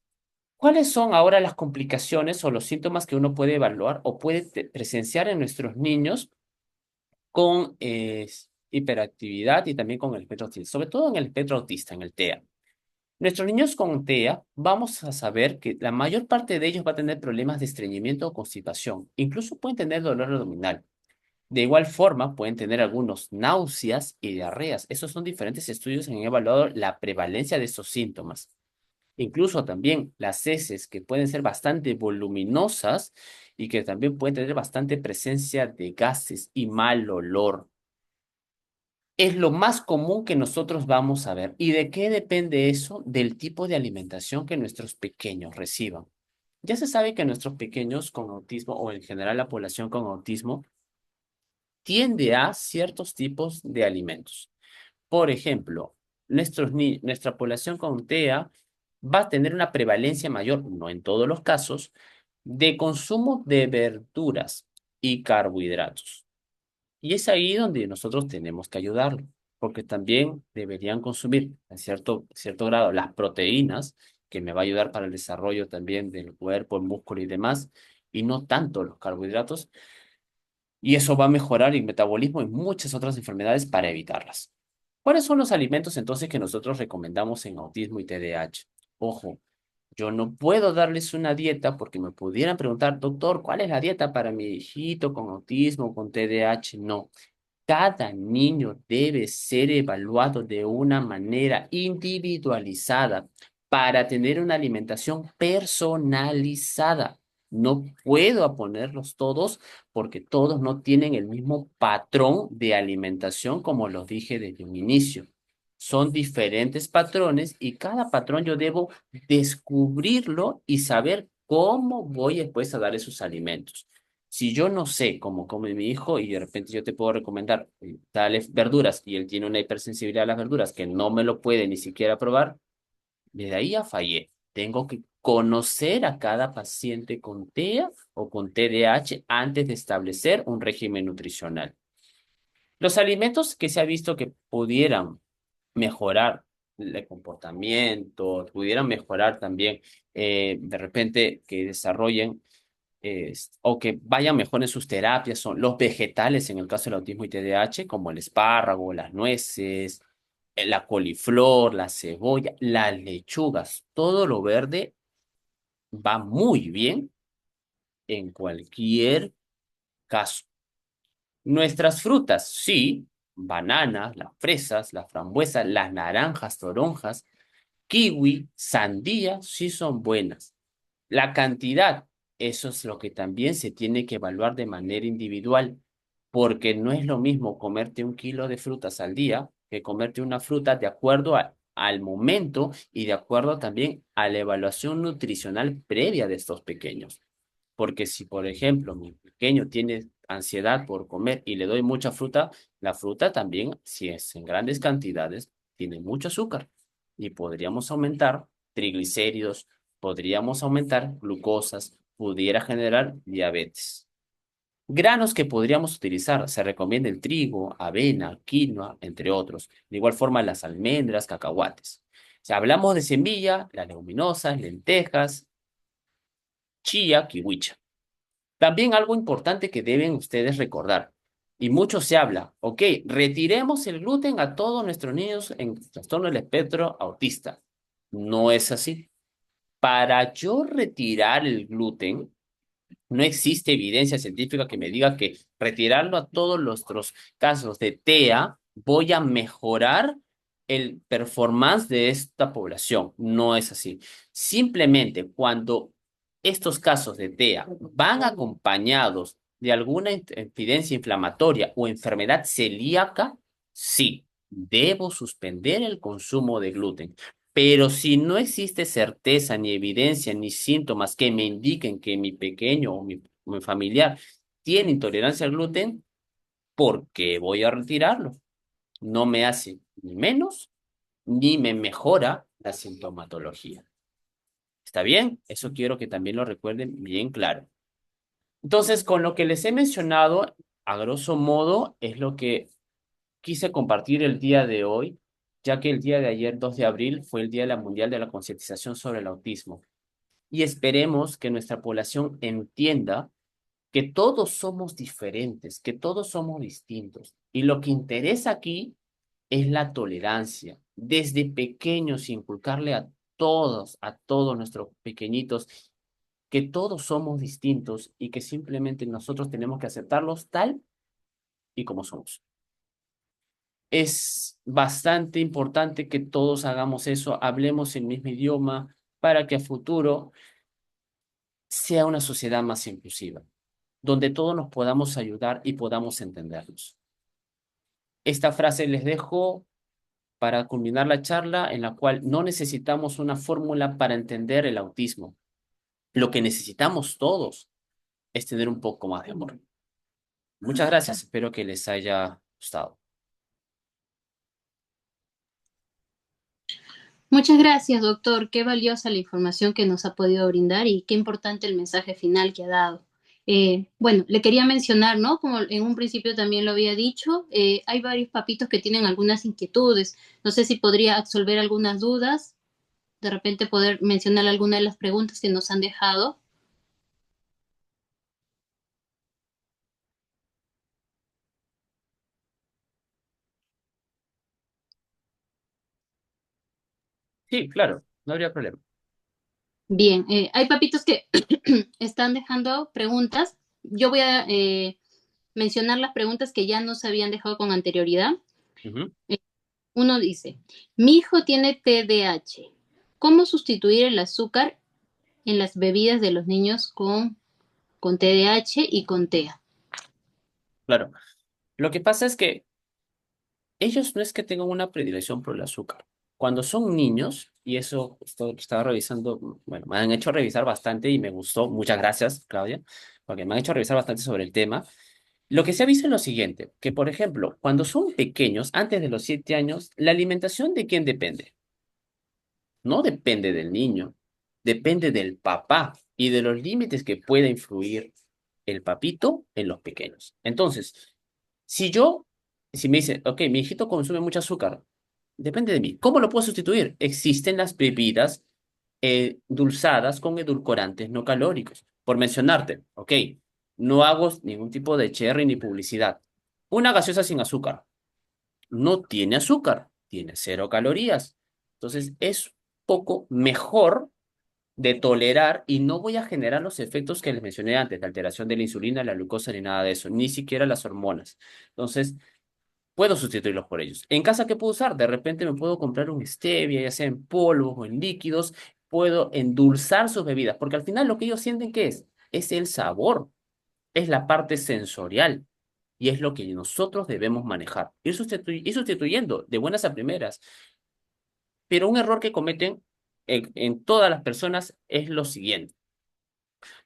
¿Cuáles son ahora las complicaciones o los síntomas que uno puede evaluar o puede presenciar en nuestros niños con hiperactividad y también con el espectro autista? Sobre todo en el espectro autista, en el TEA. Nuestros niños con TEA, vamos a saber que la mayor parte de ellos va a tener problemas de estreñimiento o constipación. Incluso pueden tener dolor abdominal. De igual forma, pueden tener algunos náuseas y diarreas. Esos son diferentes estudios que han evaluado la prevalencia de estos síntomas. Incluso también las heces que pueden ser bastante voluminosas y que también pueden tener bastante presencia de gases y mal olor. Es lo más común que nosotros vamos a ver. ¿Y de qué depende eso? Del tipo de alimentación que nuestros pequeños reciban. Ya se sabe que nuestros pequeños con autismo o en general la población con autismo tiende a ciertos tipos de alimentos. Por ejemplo, nuestra población con TEA va a tener una prevalencia mayor, no en todos los casos, de consumo de verduras y carbohidratos. Y es ahí donde nosotros tenemos que ayudarlo, porque también deberían consumir en cierto grado las proteínas, que me va a ayudar para el desarrollo también del cuerpo, el músculo y demás, y no tanto los carbohidratos, y eso va a mejorar el metabolismo y muchas otras enfermedades para evitarlas. ¿Cuáles son los alimentos entonces que nosotros recomendamos en autismo y TDAH? Ojo, yo no puedo darles una dieta porque me pudieran preguntar, doctor, ¿cuál es la dieta para mi hijito con autismo, con TDAH? No. Cada niño debe ser evaluado de una manera individualizada para tener una alimentación personalizada. No puedo ponerlos todos porque todos no tienen el mismo patrón de alimentación como los dije desde un inicio. Son diferentes patrones y cada patrón yo debo descubrirlo y saber cómo voy después a dar esos alimentos. Si yo no sé cómo come mi hijo y de repente yo te puedo recomendar, dale verduras y él tiene una hipersensibilidad a las verduras que no me lo puede ni siquiera probar, de ahí ya fallé. Tengo que conocer a cada paciente con TEA o con TDAH antes de establecer un régimen nutricional. Los alimentos que se ha visto que pudieran mejorar el comportamiento, pudieran mejorar también, de repente que desarrollen o que vayan mejor en sus terapias son los vegetales en el caso del autismo y TDAH, como el espárrago, las nueces, la coliflor, la cebolla, las lechugas, todo lo verde va muy bien en cualquier caso. Nuestras frutas, sí, bananas, las fresas, las frambuesas, las naranjas, toronjas, kiwi, sandía, sí son buenas. La cantidad, eso es lo que también se tiene que evaluar de manera individual, porque no es lo mismo comerte 1 kilo de frutas al día que comerte una fruta de acuerdo al momento y de acuerdo también a la evaluación nutricional previa de estos pequeños. Porque si, por ejemplo, mi pequeño tiene ansiedad por comer y le doy mucha fruta, la fruta también, si es en grandes cantidades, tiene mucho azúcar y podríamos aumentar triglicéridos, podríamos aumentar glucosas, pudiera generar diabetes. Granos que podríamos utilizar, se recomienda el trigo, avena, quinoa, entre otros. De igual forma las almendras, cacahuates. Si hablamos de semilla, las leguminosas, lentejas, chía, kiwicha. También algo importante que deben ustedes recordar, y mucho se habla, ok, retiremos el gluten a todos nuestros niños en trastorno del espectro autista. No es así. Para yo retirar el gluten, no existe evidencia científica que me diga que retirarlo a todos nuestros casos de TEA voy a mejorar el performance de esta población. No es así. Simplemente cuando estos casos de TEA van acompañados de alguna incidencia inflamatoria o enfermedad celíaca, sí, debo suspender el consumo de gluten. Pero si no existe certeza, ni evidencia, ni síntomas que me indiquen que mi pequeño o mi familiar tiene intolerancia al gluten, ¿por qué voy a retirarlo? No me hace ni menos ni me mejora la sintomatología. ¿Está bien? Eso quiero que también lo recuerden bien claro. Entonces, con lo que les he mencionado, a grosso modo, es lo que quise compartir el día de hoy, ya que el día de ayer, 2 de abril, fue el Día de la Mundial de la Concientización sobre el Autismo. Y esperemos que nuestra población entienda que todos somos diferentes, que todos somos distintos. Y lo que interesa aquí es la tolerancia. Desde pequeños, inculcarle a todos nuestros pequeñitos, que todos somos distintos y que simplemente nosotros tenemos que aceptarlos tal y como somos. Es bastante importante que todos hagamos eso, hablemos el mismo idioma para que a futuro sea una sociedad más inclusiva, donde todos nos podamos ayudar y podamos entendernos. Esta frase les dejo para culminar la charla en la cual no necesitamos una fórmula para entender el autismo. Lo que necesitamos todos es tener un poco más de amor. Muchas gracias, espero que les haya gustado. Muchas gracias, doctor. Qué valiosa la información que nos ha podido brindar y qué importante el mensaje final que ha dado. Bueno, le quería mencionar, ¿no? Como en un principio también lo había dicho, hay varios papitos que tienen algunas inquietudes. No sé si podría absolver algunas dudas, de repente poder mencionar alguna de las preguntas que nos han dejado. Sí, claro, no habría problema. Bien, hay papitos que están dejando preguntas. Yo voy a mencionar las preguntas que ya nos habían dejado con anterioridad. Ujú. Uno dice, mi hijo tiene TDAH. ¿Cómo sustituir el azúcar en las bebidas de los niños con TDAH y con TEA? Claro. Lo que pasa es que ellos no es que tengan una predilección por el azúcar. Cuando son niños, y eso estaba revisando, bueno, me han hecho revisar bastante y me gustó. Muchas gracias, Claudia, porque me han hecho revisar bastante sobre el tema. Lo que se ha visto es lo siguiente, que por ejemplo, cuando son pequeños, antes de los 7 años, la alimentación de quién depende. No depende del niño, depende del papá y de los límites que pueda influir el papito en los pequeños. Entonces, si yo, si me dice, ok, mi hijito consume mucho azúcar, depende de mí. ¿Cómo lo puedo sustituir? Existen las bebidas dulzadas con edulcorantes no calóricos. Por mencionarte, ok, no hago ningún tipo de cherry ni publicidad. Una gaseosa sin azúcar no tiene azúcar, tiene 0 calorías. Entonces es poco mejor de tolerar y no voy a generar los efectos que les mencioné antes, la alteración de la insulina, la glucosa ni nada de eso, ni siquiera las hormonas. Entonces, puedo sustituirlos por ellos. ¿En casa qué puedo usar? De repente me puedo comprar un stevia, ya sea en polvos o en líquidos, puedo endulzar sus bebidas, porque al final lo que ellos sienten que es el sabor, es la parte sensorial. Y es lo que nosotros debemos manejar. Ir sustituyendo de buenas a primeras. Pero un error que cometen en todas las personas es lo siguiente.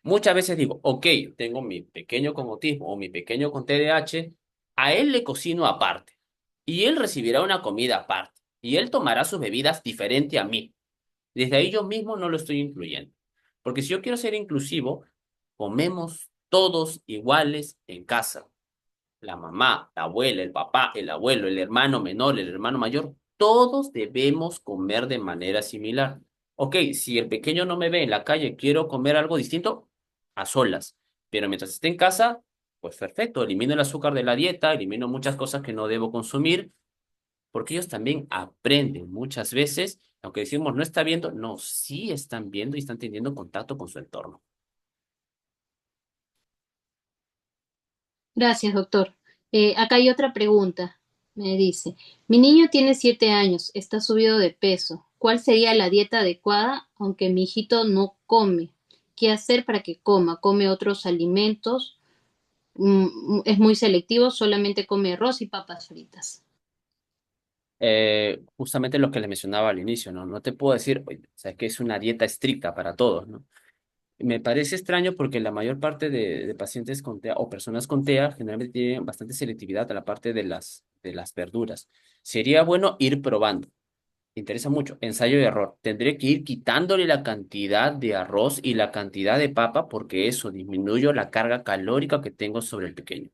Muchas veces digo, ok, tengo mi pequeño con autismo o mi pequeño con TDAH, a él le cocino aparte y él recibirá una comida aparte y él tomará sus bebidas diferente a mí. Desde ahí yo mismo no lo estoy incluyendo. Porque si yo quiero ser inclusivo, comemos todos iguales en casa. La mamá, la abuela, el papá, el abuelo, el hermano menor, el hermano mayor, todos debemos comer de manera similar. Ok, si el pequeño no me ve en la calle, quiero comer algo distinto, a solas. Pero mientras esté en casa, pues perfecto, elimino el azúcar de la dieta, elimino muchas cosas que no debo consumir, porque ellos también aprenden muchas veces, aunque decimos no está viendo, no, sí están viendo y están teniendo contacto con su entorno. Gracias, doctor. Acá hay otra pregunta. Me dice, mi niño tiene 7 años, está subido de peso. ¿Cuál sería la dieta adecuada aunque mi hijito no come? ¿Qué hacer para que coma? ¿Come otros alimentos? Es muy selectivo, solamente come arroz y papas fritas. Justamente lo que les mencionaba al inicio, ¿no? No te puedo decir, oye, o sea, que es una dieta estricta para todos, ¿no? Me parece extraño porque la mayor parte de pacientes con TEA o personas con TEA generalmente tienen bastante selectividad a la parte de las verduras. Sería bueno ir probando. Interesa mucho. Ensayo y error. Tendré que ir quitándole la cantidad de arroz y la cantidad de papa porque eso disminuye la carga calórica que tengo sobre el pequeño.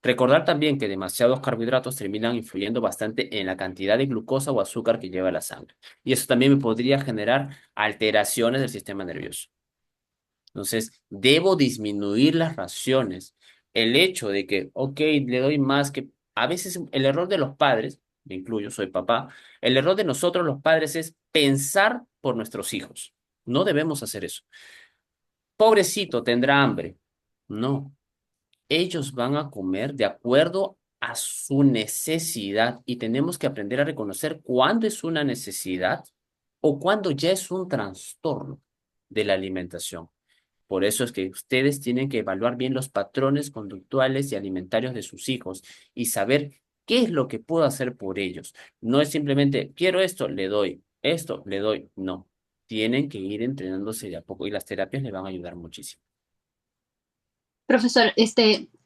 Recordar también que demasiados carbohidratos terminan influyendo bastante en la cantidad de glucosa o azúcar que lleva la sangre. Y eso también me podría generar alteraciones del sistema nervioso. Entonces, debo disminuir las raciones. El hecho de que, ok, le doy más que... A veces el error de los padres, me incluyo, soy papá, el error de nosotros los padres es pensar por nuestros hijos. No debemos hacer eso. Pobrecito, tendrá hambre. No, ellos van a comer de acuerdo a su necesidad y tenemos que aprender a reconocer cuándo es una necesidad o cuándo ya es un trastorno de la alimentación. Por eso es que ustedes tienen que evaluar bien los patrones conductuales y alimentarios de sus hijos y saber qué es lo que puedo hacer por ellos. No es simplemente, quiero esto, le doy. No, tienen que ir entrenándose de a poco y las terapias le van a ayudar muchísimo. Profesor,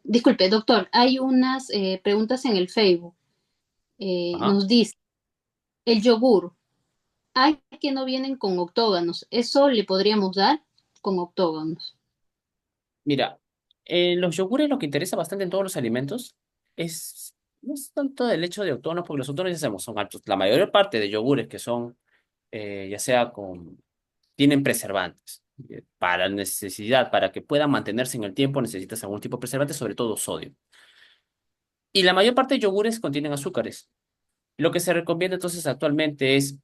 disculpe, doctor, hay unas preguntas en el Facebook. Ajá. Nos dice, el yogur, hay que no vienen con octógonos. ¿Eso le podríamos dar con octógonos? Mira, los yogures lo que interesa bastante en todos los alimentos es, no es tanto el hecho de octógonos, porque los octógonos ya sabemos, son altos. La mayor parte de yogures que son, ya sea con tienen preservantes. Para necesidad, para que puedan mantenerse en el tiempo, necesitas algún tipo de preservante, sobre todo sodio. Y la mayor parte de yogures contienen azúcares. Lo que se recomienda entonces actualmente es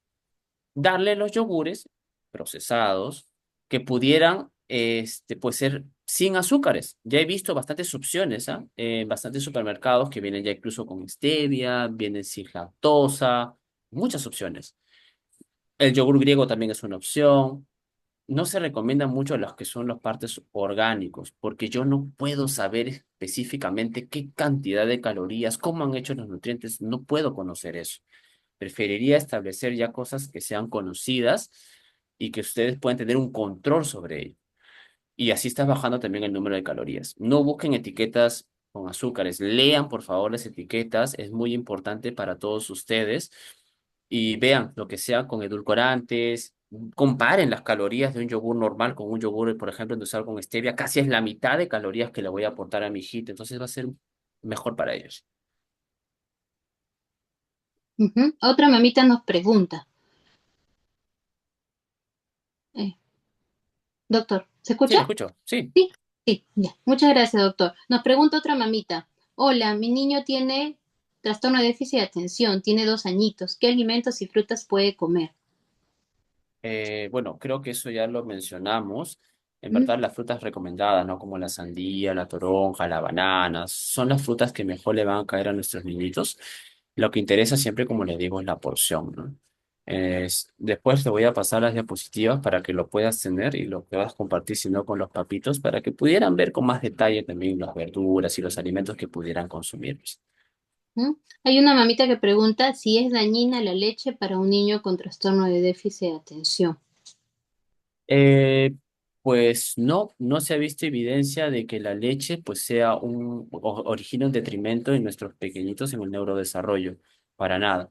darle los yogures procesados que pudieran pues ser sin azúcares. Ya he visto bastantes opciones, ¿ah? En bastantes supermercados que vienen ya incluso con stevia, vienen sin lactosa, muchas opciones. El yogur griego también es una opción. No se recomienda mucho los que son los partes orgánicos, porque yo no puedo saber específicamente qué cantidad de calorías, cómo han hecho los nutrientes, no puedo conocer eso. Preferiría establecer ya cosas que sean conocidas y que ustedes puedan tener un control sobre ello. Y así estás bajando también el número de calorías. No busquen etiquetas con azúcares. Lean, por favor, las etiquetas. Es muy importante para todos ustedes. Y vean lo que sea con edulcorantes. Comparen las calorías de un yogur normal con un yogur, por ejemplo, endulzado con stevia. Casi es la mitad de calorías que le voy a aportar a mi hijita. Entonces va a ser mejor para ellos. Ujú. Otra mamita nos pregunta, eh, doctor, ¿se Sí, escucha? le escucho. Sí. Sí, sí, ya. Muchas gracias, doctor. Nos pregunta otra mamita. Hola, mi niño tiene trastorno de déficit de atención, tiene 2 añitos. ¿Qué alimentos y frutas puede comer? Bueno, creo que eso ya lo mencionamos. En ¿Mm? verdad, las frutas recomendadas, ¿no? Como la sandía, la toronja, la banana, son las frutas que mejor le van a caer a nuestros niñitos. Lo que interesa siempre, como les digo, es la porción, ¿no? Después te voy a pasar las diapositivas para que lo puedas tener y lo puedas compartir, si no, con los papitos, para que pudieran ver con más detalle también las verduras y los alimentos que pudieran consumir. ¿Mm? Hay una mamita que pregunta si es dañina la leche para un niño con trastorno de déficit de atención. Pues no, no se ha visto evidencia de que la leche pues sea origine un detrimento en nuestros pequeñitos en el neurodesarrollo, para nada.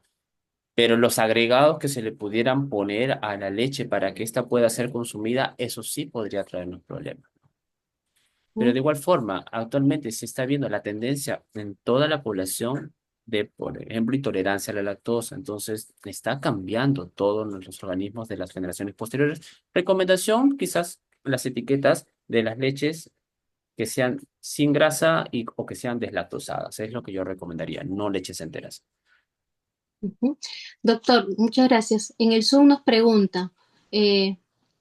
Pero los agregados que se le pudieran poner a la leche para que ésta pueda ser consumida, eso sí podría traernos problemas. Pero ¿Mm? de igual forma, actualmente se está viendo la tendencia en toda la población de, por ejemplo, intolerancia a la lactosa. Entonces, está cambiando todos los organismos de las generaciones posteriores. Recomendación, quizás las etiquetas de las leches que sean sin grasa o que sean deslactosadas. Es lo que yo recomendaría, no leches enteras. Ujú. Doctor, muchas gracias. En el Zoom nos pregunta, eh,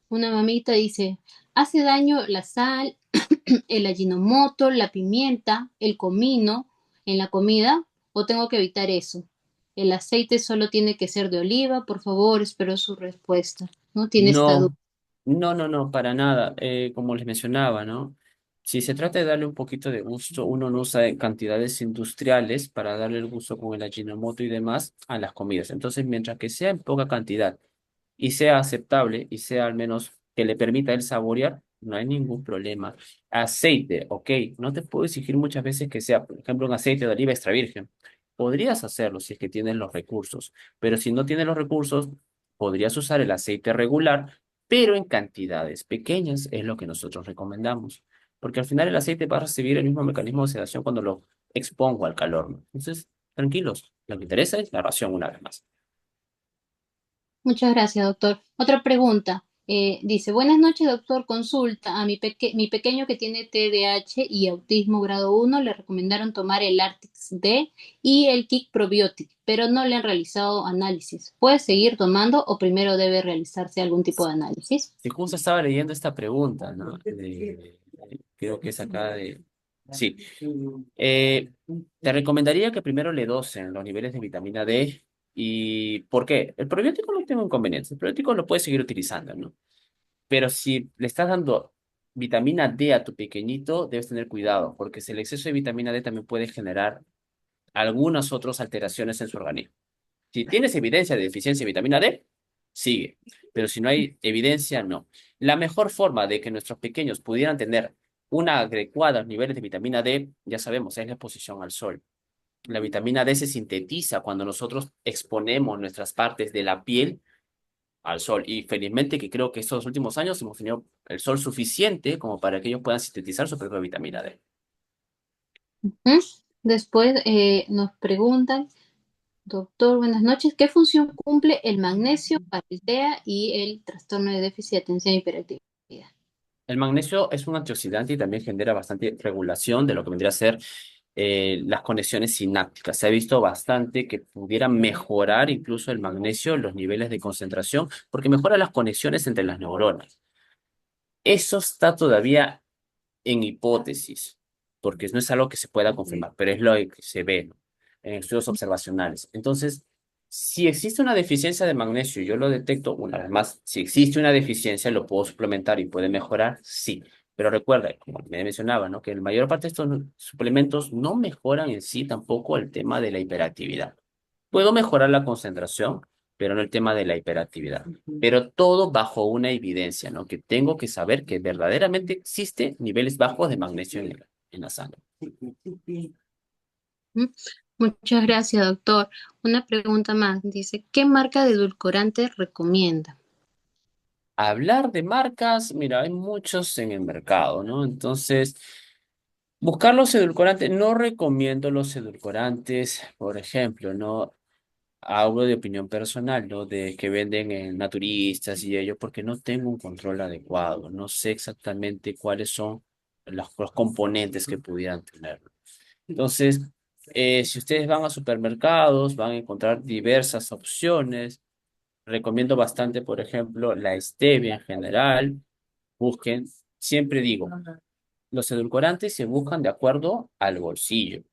una mamita dice, ¿hace daño la sal, el ajinomoto, la pimienta, el comino en la comida o tengo que evitar eso? El aceite solo tiene que ser de oliva, por favor, espero su respuesta. No tiene esta duda. No, no, para nada. Como les mencionaba, ¿no? Si se trata de darle un poquito de gusto, uno no usa en cantidades industriales para darle el gusto con el ajinomoto y demás a las comidas. Entonces, mientras que sea en poca cantidad y sea aceptable y sea al menos que le permita el saborear, no hay ningún problema. Aceite, ok, no te puedo exigir muchas veces que sea, por ejemplo, un aceite de oliva extra virgen. Podrías hacerlo si es que tienes los recursos, pero si no tienes los recursos, podrías usar el aceite regular, pero en cantidades pequeñas, es lo que nosotros recomendamos, porque al final el aceite va a recibir el mismo mecanismo de oxidación cuando lo expongo al calor, ¿no? Entonces, tranquilos, lo que interesa es la ración una vez más. Muchas gracias, doctor. Otra pregunta. Dice, buenas noches, doctor. Consulta. A mi pequeño que tiene TDAH y autismo grado 1 le recomendaron tomar el Artix D y el Kick Probiotic, pero no le han realizado análisis. ¿Puede seguir tomando o primero debe realizarse algún tipo de análisis? Si justo estaba leyendo esta pregunta, ¿no? Creo que es acá de... Sí. Eh, Te recomendaría que primero le dosen los niveles de vitamina D. ¿Y por qué? El probiótico no tiene inconvenientes. El probiótico lo puedes seguir utilizando, ¿no? Pero si le estás dando vitamina D a tu pequeñito, debes tener cuidado, porque si el exceso de vitamina D también puede generar algunas otras alteraciones en su organismo. Si tienes evidencia de deficiencia de vitamina D, sigue. Pero si no hay evidencia, no. La mejor forma de que nuestros pequeños pudieran tener una adecuada niveles de vitamina D, ya sabemos, es la exposición al sol. La vitamina D se sintetiza cuando nosotros exponemos nuestras partes de la piel al sol. Y felizmente que creo que estos últimos años hemos tenido el sol suficiente como para que ellos puedan sintetizar su propia vitamina D. ¿Mm? Después nos preguntan, doctor, buenas noches. ¿Qué función cumple el magnesio para el TEA y el trastorno de déficit de atención e hiperactividad? El magnesio es un antioxidante y también genera bastante regulación de lo que vendría a ser las conexiones sinápticas. Se ha visto bastante que pudiera mejorar incluso el magnesio, los niveles de concentración, porque mejora las conexiones entre las neuronas. Eso está todavía en hipótesis, porque no es algo que se pueda confirmar, pero es lo que se ve, ¿no? En estudios observacionales. Entonces, si existe una deficiencia de magnesio, yo lo detecto una vez más, si existe una deficiencia, lo puedo suplementar y puede mejorar, sí. Pero recuerda, como me mencionaba, ¿no? Que la mayor parte de estos suplementos no mejoran en sí tampoco el tema de la hiperactividad. Puedo mejorar la concentración, pero no el tema de la hiperactividad. Pero todo bajo una evidencia, ¿no? Que tengo que saber que verdaderamente existe niveles bajos de magnesio en la sangre. ¿Mm? Muchas gracias, doctor. Una pregunta más. Dice, ¿qué marca de edulcorante recomienda? Hablar de marcas, mira, hay muchos en el mercado, ¿no? Entonces, buscar los edulcorantes, no recomiendo los edulcorantes, por ejemplo, ¿no? Hablo de opinión personal, ¿no? De que venden en naturistas y ello, porque no tengo un control adecuado, no sé exactamente cuáles son los componentes que pudieran tener. Entonces, si ustedes van a supermercados, van a encontrar diversas opciones. Recomiendo bastante, por ejemplo, la stevia en general. Busquen, siempre digo, los edulcorantes se buscan de acuerdo al bolsillo.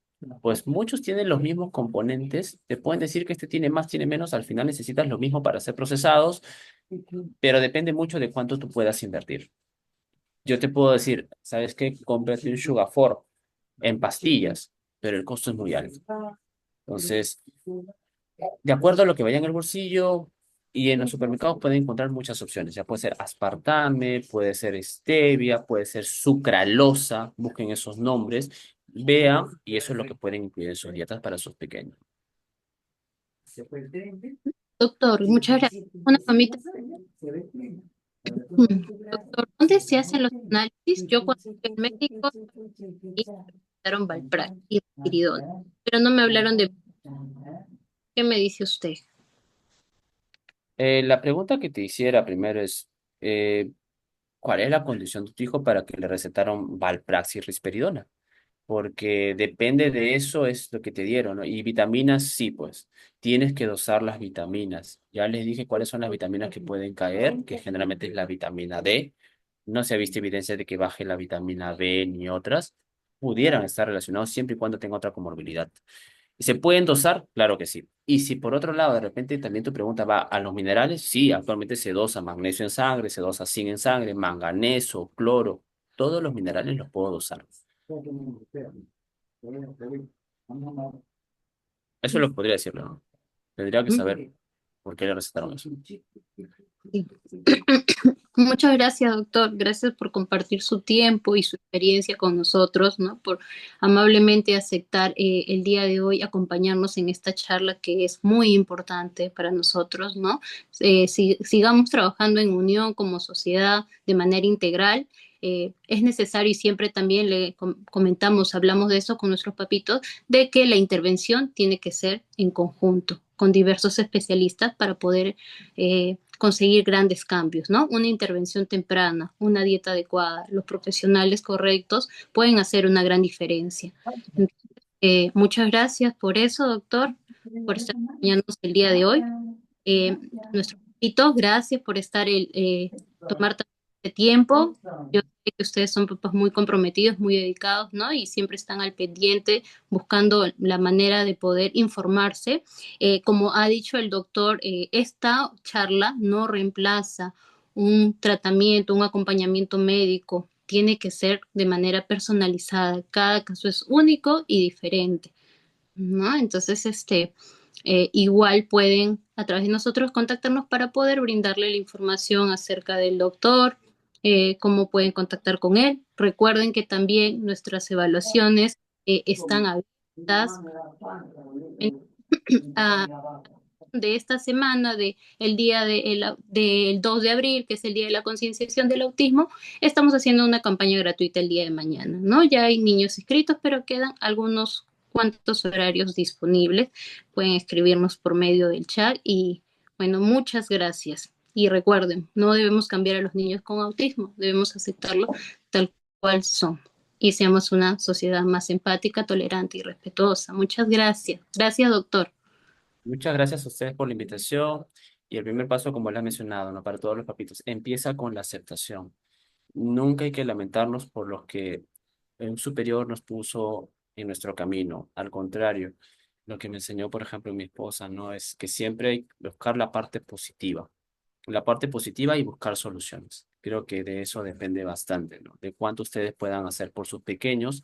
Pues muchos tienen los mismos componentes. Te pueden decir que este tiene más, tiene menos. Al final necesitas lo mismo para ser procesados, pero depende mucho de cuánto tú puedas invertir. Yo te puedo decir, ¿sabes qué? Cómprate un Sugar en pastillas, pero el costo es muy alto. Entonces, de acuerdo a lo que vaya en el bolsillo Y en los supermercados pueden encontrar muchas opciones. Ya puede ser aspartame, puede ser stevia, puede ser sucralosa. Busquen esos nombres, vean, y eso es lo que pueden incluir en sus dietas para sus pequeños. Doctor, muchas gracias. Una mamita. Doctor, ¿dónde se hacen los análisis? Yo cuando fui al médico me recetaron Valprax y Risperidona, pero no me hablaron de qué me dice usted. La pregunta que te hiciera primero es, eh, ¿cuál es la condición de tu hijo para que le recetaron Valprax y risperidona? Porque depende de eso es lo que te dieron, ¿no? Y vitaminas, sí, pues, tienes que dosar las vitaminas. Ya les dije cuáles son las vitaminas que pueden caer, que generalmente es la vitamina D. No se ha visto evidencia de que baje la vitamina B ni otras. Pudieran estar relacionados siempre y cuando tenga otra comorbilidad. ¿Y se pueden dosar? Claro que sí. Y si por otro lado, de repente también tu pregunta va a los minerales, sí, actualmente se dosa magnesio en sangre, se dosa zinc en sangre, manganeso, cloro, todos los minerales los puedo dosar. Eso lo podría decirle, ¿no? Tendría que ¿Mm? saber por qué le recetaron eso. Sí. Muchas gracias, doctor. Gracias por compartir su tiempo y su experiencia con nosotros, ¿no? Por amablemente aceptar el día de hoy acompañarnos en esta charla que es muy importante para nosotros, ¿no? Sigamos trabajando en unión como sociedad de manera integral. Es necesario y siempre también le comentamos, hablamos de eso con nuestros papitos, de que la intervención tiene que ser en conjunto con diversos especialistas para poder conseguir grandes cambios, ¿no? Una intervención temprana, una dieta adecuada, los profesionales correctos pueden hacer una gran diferencia. Entonces, muchas gracias por eso, doctor, por estar acompañándonos el día de hoy. Nuestros hijitos, gracias por tomar tanto este tiempo. Yo sé que ustedes son papás muy comprometidos, muy dedicados, ¿no? Y siempre están al pendiente buscando la manera de poder informarse. Como ha dicho el doctor, esta charla no reemplaza un tratamiento, un acompañamiento médico. Tiene que ser de manera personalizada. Cada caso es único y diferente, ¿no? Entonces, igual pueden a través de nosotros contactarnos para poder brindarle la información acerca del doctor, cómo pueden contactar con él. Recuerden que también nuestras evaluaciones están abiertas a de esta semana, el día del 2 de abril, que es el Día de la Concienciación del Autismo, estamos haciendo una campaña gratuita el día de mañana, ¿no? Ya hay niños inscritos, pero quedan algunos cuantos horarios disponibles. Pueden escribirnos por medio del chat y, bueno, muchas gracias. Y recuerden, no debemos cambiar a los niños con autismo, debemos aceptarlo tal cual son. Y seamos una sociedad más empática, tolerante y respetuosa. Muchas gracias. Gracias, doctor. Muchas gracias a ustedes por la invitación. Y el primer paso, como les he mencionado, ¿no? Para todos los papitos, empieza con la aceptación. Nunca hay que lamentarnos por los que un superior nos puso en nuestro camino. Al contrario, lo que me enseñó, por ejemplo, mi esposa, ¿no? Es que siempre hay que buscar la parte positiva y buscar soluciones. Creo que de eso depende bastante, ¿no? De cuánto ustedes puedan hacer por sus pequeños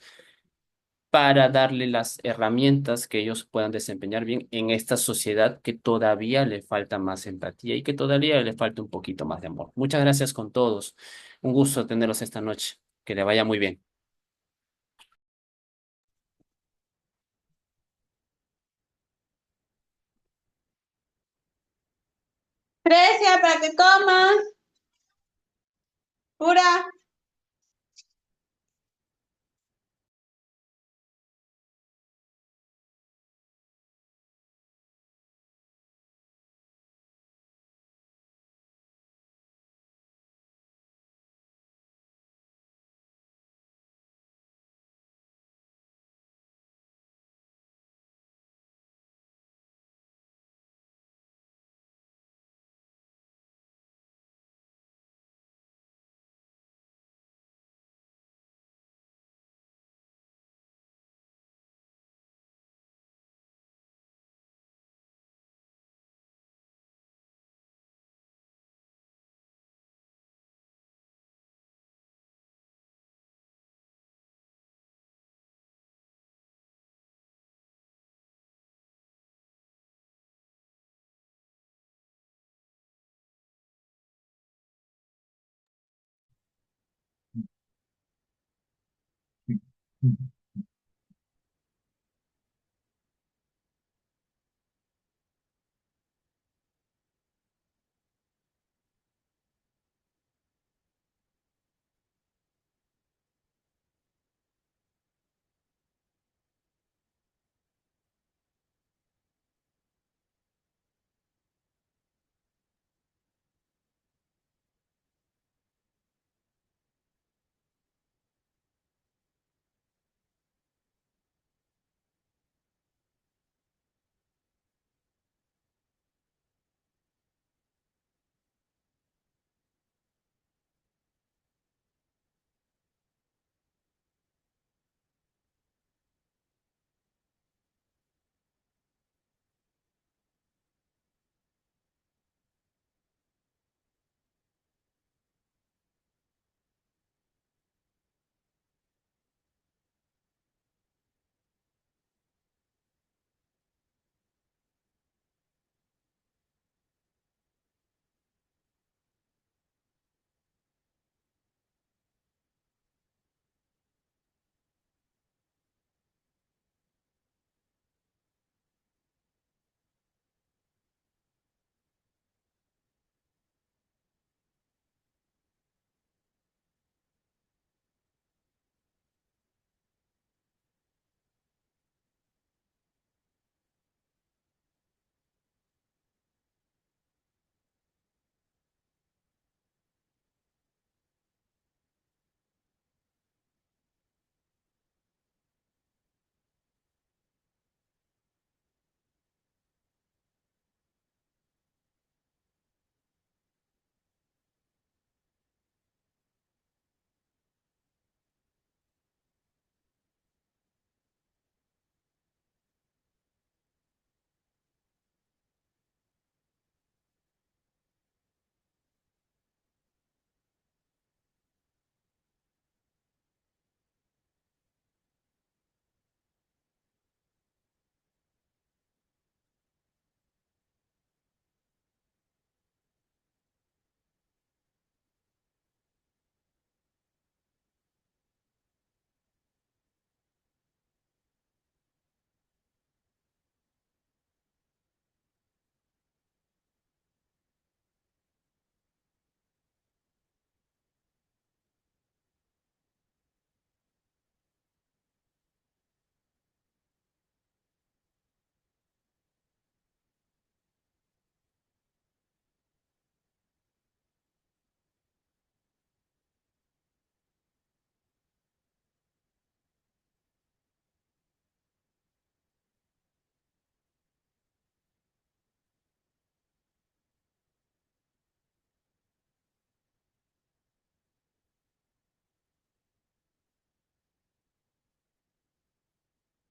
para darle las herramientas que ellos puedan desempeñar bien en esta sociedad que todavía le falta más empatía y que todavía le falta un poquito más de amor. Muchas gracias con todos. Un gusto tenerlos esta noche. Que le vaya muy bien. Precia para que comas. Pura.